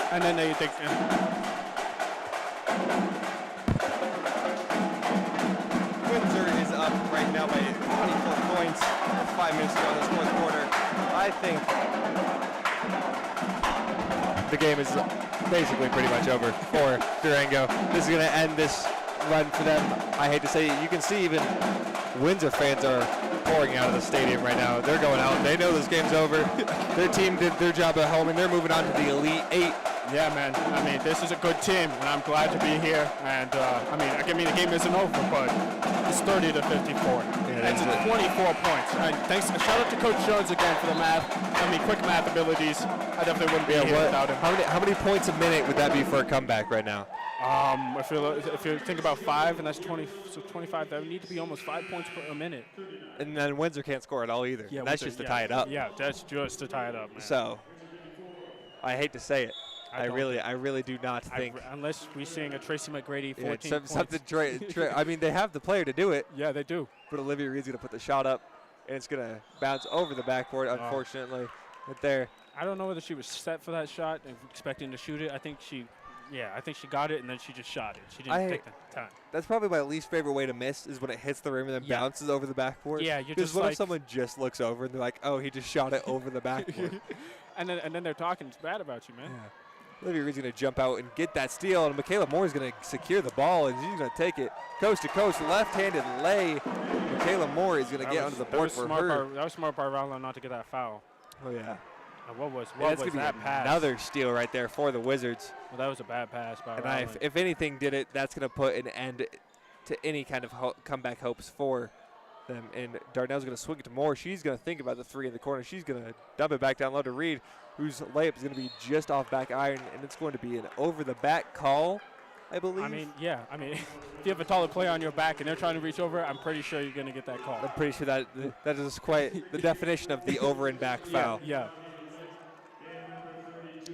And then they Windsor is up right now by 24 points. 5 minutes to go in this fourth quarter. I think the game is basically pretty much over for Durango. This is going to end this run for them. I hate to say it. You can see even Windsor fans are pouring out of the stadium right now. They're going out. They know this game's over. Their team did their job at home, and they're moving on to the Elite Eight. Yeah, man. I mean, this is a good team, and I'm glad to be here. And I mean, the game isn't over, but it's 30 to 54. Yeah, it's 24 points. And shout out to Coach Jones again for the math. I mean, quick math abilities. I definitely wouldn't be here without him. How many points a minute would that be for a comeback right now? If you think about 5, and that's 20, so 25, that would need to be almost 5 points per a minute. And then Windsor can't score at all either. Yeah, that's just to tie it up. Yeah, that's just to tie it up, man. So, I hate to say it. I really do not think. Unless we're seeing a Tracy McGrady 14 points. Something I mean, they have the player to do it. Yeah, they do. But Olivia Reed's going to put the shot up, and it's going to bounce over the backboard, unfortunately. Right there. I don't know whether she was set for that shot and expecting to shoot it. I think she got it, and then she just shot it. She didn't take the time. That's probably my least favorite way to miss is when it hits the rim and then bounces over the backboard. Yeah, you're Because just what if someone just looks over and they're like, oh, he just shot it over the backboard. and then they're talking bad about you, man. Yeah. Olivia Reed's going to jump out and get that steal, and Michaela Moore is going to secure the ball, and she's going to take it coast to coast, left-handed lay. Michaela Moore is going to get onto the board for her. That was smart by Rowland not to get that foul. Oh, yeah. What was that pass? Another steal right there for the Wizards. Well, that was a bad pass by Rowland. Rowland. If anything did it, that's going to put an end to any kind of comeback hopes for them. And Darnell's going to swing it to Moore. She's going to think about the three in the corner. She's going to dump it back down low to Reed, whose layup is going to be just off back iron, and it's going to be an over-the-back call, I believe. I mean, if you have a taller player on your back and they're trying to reach over, I'm pretty sure you're going to get that call. I'm pretty sure that is quite the definition of the over and back foul. Yeah.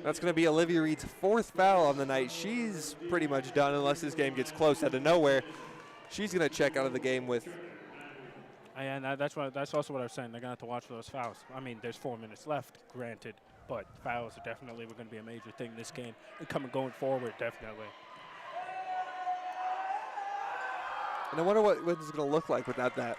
That's going to be Olivia Reed's fourth foul on the night. She's pretty much done unless this game gets close out of nowhere. She's going to check out of the game with. And that's also what I was saying. They're going to have to watch for those fouls. I mean, there's 4 minutes left, granted, but fouls are definitely going to be a major thing this game. And going forward, definitely. And I wonder what it's going to look like without that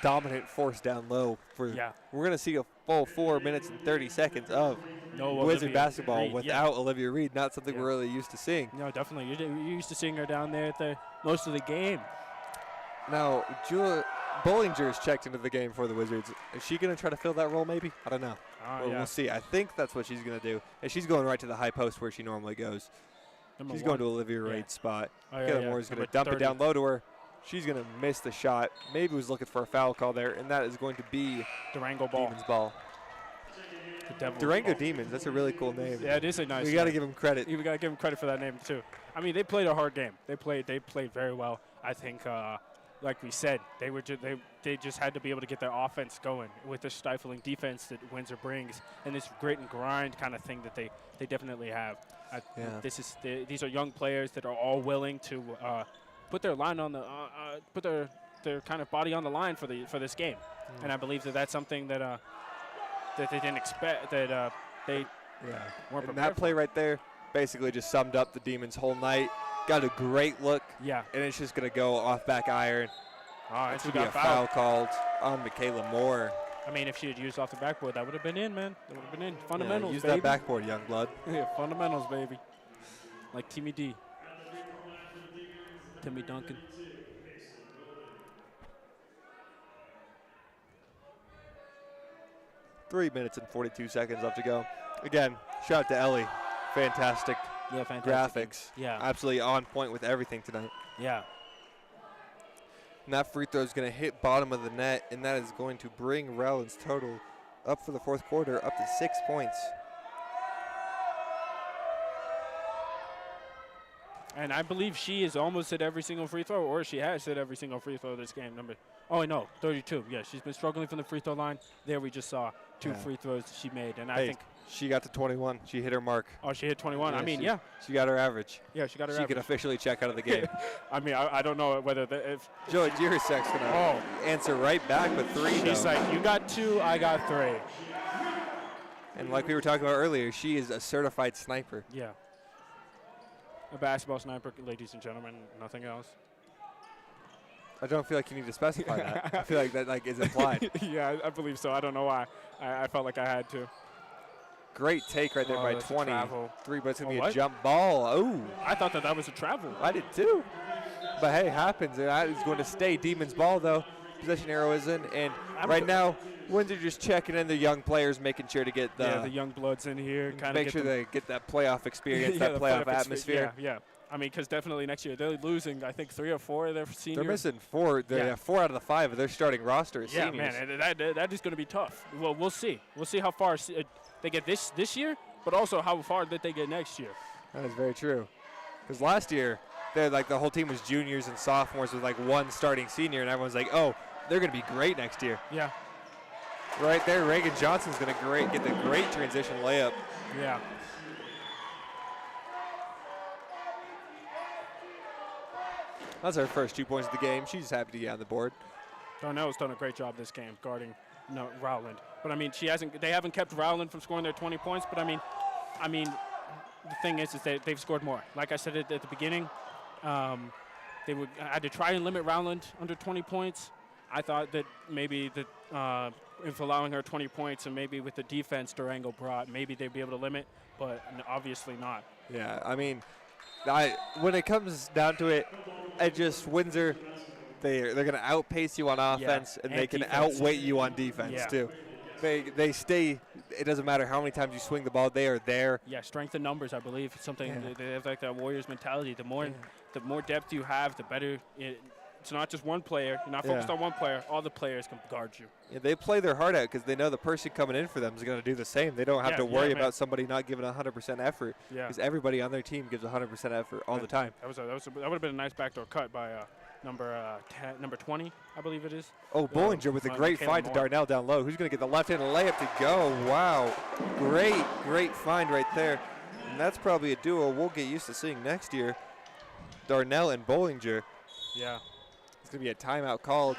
dominant force down low. We're going to see a full 4 minutes and 30 seconds of Wizard basketball without Olivia Reed. Not something we're really used to seeing. No, definitely. You're used to seeing her down there at most of the game. Now, Julia Bollinger's checked into the game for the Wizards. Is she going to try to fill that role maybe? I don't know. We'll see. I think that's what she's going to do. And she's going right to the high post where she normally goes. She's going to Olivia Reed's spot. Moore's going to dump it down low to her. She's going to miss the shot. Maybe was looking for a foul call there, and that is going to be Durango ball. Demons ball. Durango Demons. That's a really cool name. Yeah, it is a nice name. We got to give them credit. We got to give them credit for that name too. I mean, they played a hard game. They played very well. I think, like we said, they just had to be able to get their offense going with the stifling defense that Windsor brings, and this grit and grind kind of thing that they definitely have. These are young players that are all willing to put their line on the put their kind of body on the line for this game, and I believe that's something that they didn't expect, that they weren't prepared. And that play right there basically just summed up the Demons' whole night. Got a great look. Yeah. And it's just going to go off back iron. All right, so we got a foul called on Michaela Moore. I mean, if she had used off the backboard, that would have been in, man. That would have been in. Fundamentals, use baby. that backboard, young blood. Yeah, fundamentals, baby. Like Timmy D. Timmy Duncan. Three minutes and 42 seconds left to go. Again, shout out to Ellie. Fantastic. Yeah, fantastic graphics. Game. Yeah. Absolutely on point with everything tonight. Yeah. And that free throw is going to hit bottom of the net, and that is going to bring Rowland's total up for the fourth quarter up to 6 points. And I believe she has almost hit every single free throw, or she has hit every single free throw this game. Oh, no, 32. Yeah, she's been struggling from the free throw line. There we just saw 2 free throws she made. And I think she got to 21. She hit her mark. Oh, she hit 21. She got her average. Yeah, she got her She average. can officially check out of the game. I don't know whether if Joey Jirasek's going to answer right back with 3. She's like, you got 2, I got 3. And like we were talking about earlier, she is a certified sniper. Yeah. A basketball sniper, ladies and gentlemen, nothing else. I don't feel like you need to specify that. I feel like that is implied. Yeah, I believe so. I don't know why. I felt like I had to. Great take right there by that's a 20. travel. 3, but it's going to be What? a jump ball. Oh, I thought that was a travel. I did too. But hey, happens. That is going to stay Demons ball though. Possession arrow is in, and right now Windsor just checking in the young players, making sure to get the young bloods in here. Make sure they get that playoff experience, that playoff atmosphere. Yeah. I mean, because definitely next year they're losing. I think 3 or 4 of their seniors. They're missing 4. They have 4 out of the 5 of their starting roster as seniors. Yeah, man, that is going to be tough. Well, we'll see. We'll see how far they get this year, but also how far that they get next year. That is very true. Because last year, the whole team was juniors and sophomores with like 1 starting senior, and everyone's like, oh, they're going to be great next year. Yeah. Right there, Reagan Johnson's going to get the great transition layup. Yeah. That's her first 2 points of the game. She's happy to get on the board. Darnell's done a great job this game guarding Rowland. But I mean, they haven't kept Rowland from scoring their 20 points. But I mean, the thing is they've scored more. Like I said at the beginning, they had to try and limit Rowland under 20 points. I thought that maybe if allowing her 20 points and maybe with the defense Durango brought, maybe they'd be able to limit, but obviously not. Yeah, I mean, when it comes down to it, Windsor, they're going to outpace you on offense, and they can outweigh you on defense too. They stay. It doesn't matter how many times you swing the ball; they are there. Yeah, strength in numbers, I believe. Something they have like that Warriors mentality. The more depth you have, the better. It's not just one player. You're not focused on one player. All the players can guard you. Yeah, they play their heart out because they know the person coming in for them is going to do the same. They don't have to worry about somebody not giving 100% effort because everybody on their team gives 100% effort all the time. That would have been a nice backdoor cut by number 20, I believe it is. Oh, Bollinger with a great find to Darnell down low. Who's going to get the left-handed layup to go? Wow. Great find right there. And that's probably a duo we'll get used to seeing next year. Darnell and Bollinger. Yeah. It's going to be a timeout called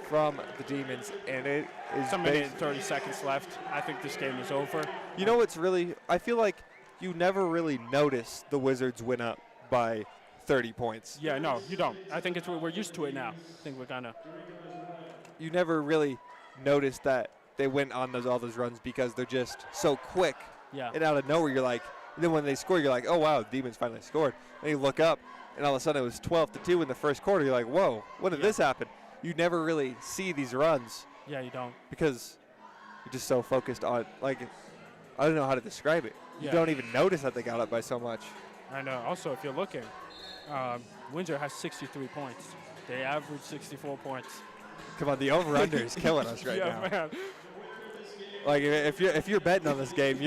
from the Demons, and it is 1 minute and 30 seconds left. I think this game is over. You know what's really – I feel like you never really notice the Wizards win up by 30 points. Yeah, no, you don't. I think we're used to it now. I think we're kind of – You never really notice that they went on all those runs because they're just so quick. Yeah. And out of nowhere, you're like – then when they score, you're like, oh, wow, the Demons finally scored. And you look up, and all of a sudden it was 12-2 in the first quarter. You're like, whoa, when did this happen? You never really see these runs. Yeah, you don't. Because you're just so focused on, like, I don't know how to describe it. You Yeah. don't even notice that they got up by so much. I know. Also, if you're looking, Windsor has 63 points. They average 64 points. Come on, the over-under is killing us right now. Man. Like, if you're betting on this game,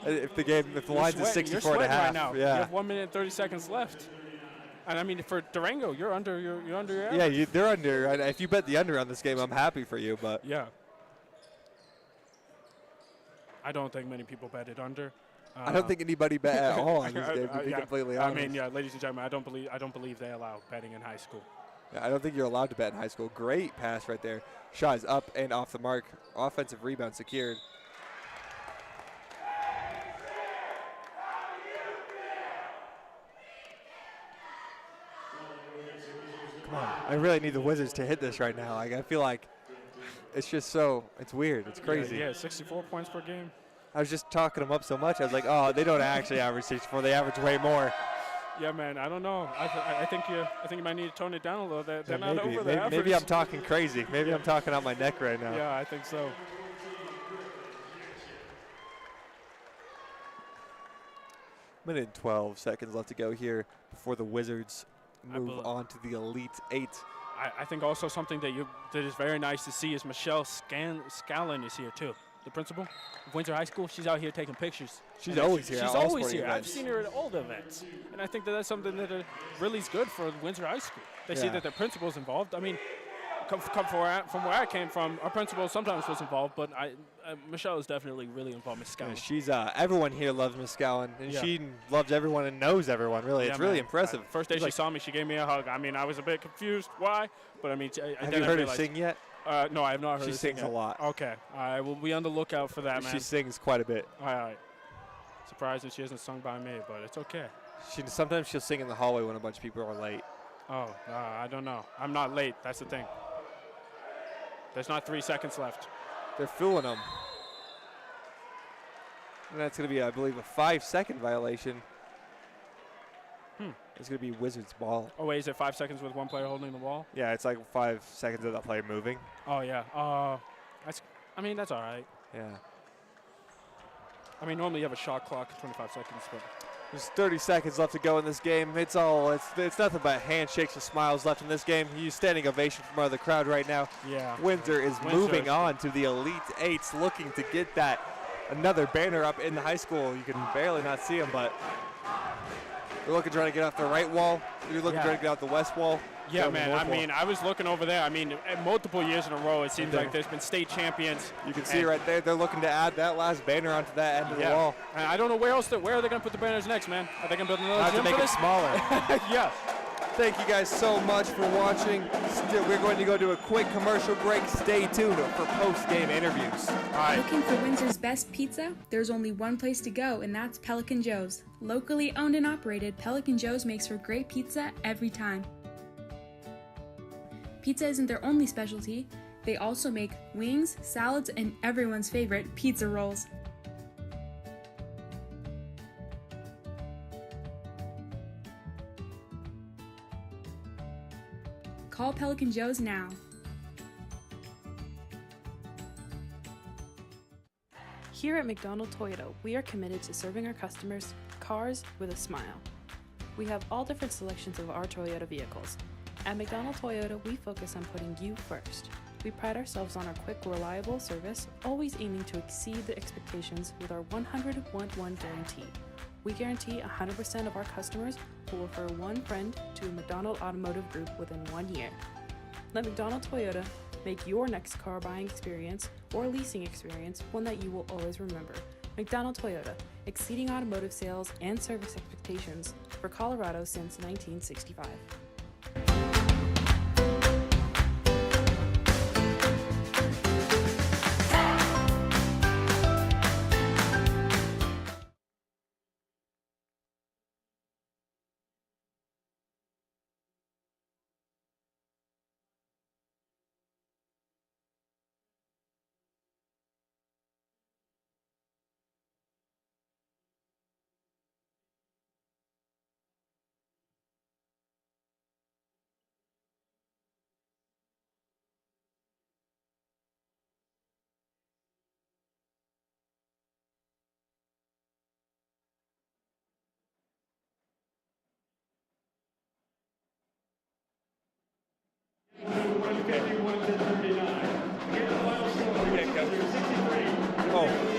if the line's is 64 and a half. Right now. Yeah. You have 1 minute and 30 seconds left. And I mean, for Durango, you're under your average. Yeah, they're under. If you bet the under on this game, I'm happy for you. But yeah, I don't think many people bet it under. I don't think anybody bet at all on this game. To be completely honest. I mean, ladies and gentlemen, I don't believe they allow betting in high school. Yeah, I don't think you're allowed to bet in high school. Great pass right there. Shot is up and off the mark. Offensive rebound secured. Come on. I really need the Wizards to hit this right now. Like, I feel like it's just it's weird. It's crazy. Yeah, 64 points per game. I was just talking them up so much. I was like, oh, they don't actually average 64. They average way more. Yeah, man. I don't know. I think you might need to tone it down a little bit. They're not over the average. Maybe I'm talking crazy. Maybe I'm talking out my neck right now. Yeah, I think so. Minute and 12 seconds left to go here before the Wizards move on to the Elite Eight. I think also something that is very nice to see is Michelle Scallon is here too. the principal of Windsor High School, she's out here taking pictures. She's always here. She's at all always sporting here. I've events. seen her at all the events. And I think that's something that really is good for Windsor High School. They see that their principal's involved. I mean, come from where I came from, our principal sometimes was involved, but Michelle is definitely really involved. Miss Scowen. Yeah, she's everyone here loves Miss Scowen, and she loves everyone and knows everyone. Really, it's really impressive. First day she saw me, she gave me a hug. I mean, I was a bit confused why, but I mean, have you heard her sing yet? No, I have not heard her sing. She sings a lot. Okay, all right, we'll be on the lookout for that, man. She sings quite a bit. All right. Surprised that she hasn't sung by me, but it's okay. Sometimes she'll sing in the hallway when a bunch of people are late. Oh, I don't know. I'm not late. That's the thing. There's not 3 seconds left. They're fooling them. And that's going to be, I believe, a 5-second violation. It's going to be Wizards' ball. Oh, wait, is it 5 seconds with one player holding the ball? Yeah, it's like 5 seconds of that player moving. Oh, yeah. That's all right. Yeah. I mean, normally you have a shot clock, 25 seconds, but there's 30 seconds left to go in this game. It's nothing but handshakes and smiles left in this game. You standing ovation from the crowd right now. Yeah. Windsor is moving on to the Elite Eights, looking to get that another banner up in the high school. You can barely not see them, but they're looking to try to get off the right wall. You're looking to try to get out the west wall. Yeah, man. I mean, I was looking over there. I mean, multiple years in a row, it seems like there's been state champions. You can see right there. They're looking to add that last banner onto that end of the wall. And I don't know where are they going to put the banners next, man? Are they going to build another gym to make for it this? smaller. Yeah. Thank you guys so much for watching. We're going to go to a quick commercial break. Stay tuned for post-game interviews. All right. Looking for Windsor's best pizza? There's only one place to go, and that's Pelican Joe's. Locally owned and operated, Pelican Joe's makes for great pizza every time. Pizza isn't their only specialty. They also make wings, salads, and everyone's favorite, pizza rolls. Call Pelican Joe's now. Here at McDonald Toyota, we are committed to serving our customers cars with a smile. We have all different selections of our Toyota vehicles. At McDonald Toyota, we focus on putting you first. We pride ourselves on our quick, reliable service, always aiming to exceed the expectations with our 100-1 guarantee. We guarantee 100% of our customers will refer one friend to a McDonald Automotive Group within 1 year. Let McDonald Toyota make your next car buying experience or leasing experience one that you will always remember. McDonald Toyota, exceeding automotive sales and service expectations for Colorado since 1965.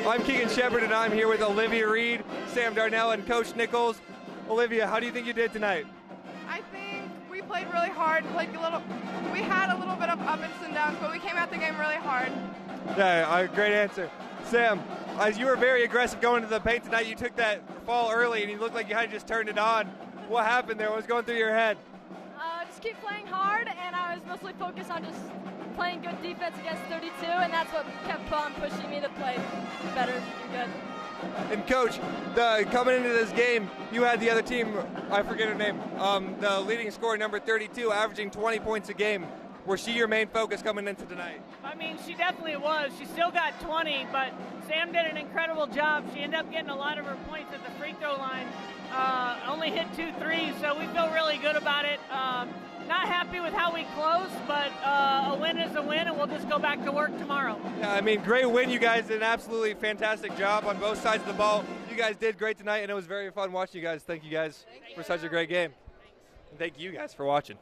I'm Keegan Shepard, and I'm here with Olivia Reed, Sam Darnell, and Coach Nichols. Olivia, how do you think you did tonight? I think we played really hard. We had a little bit of ups and downs, but we came at the game really hard. Yeah, great answer. Sam, as you were very aggressive going to the paint tonight, you took that fall early, and you looked like you had just turned it on. What happened there? What was going through your head? Just keep playing hard, and I was mostly focused on just playing good defense against 32, and that's what kept on pushing me to play better and good. And Coach, coming into this game, you had the other team, I forget her name, the leading scorer, number 32, averaging 20 points a game. Was she your main focus coming into tonight? I mean, she definitely was. She still got 20, but Sam did an incredible job. She ended up getting a lot of her points at the free throw line. Only hit 2 threes, so we feel really good about it. Not happy with how we closed, but a win is a win, and we'll just go back to work tomorrow. Yeah, I mean, great win. You guys did an absolutely fantastic job on both sides of the ball. You guys did great tonight, and it was very fun watching you guys. Thank you guys for such a great game. And thank you guys for watching.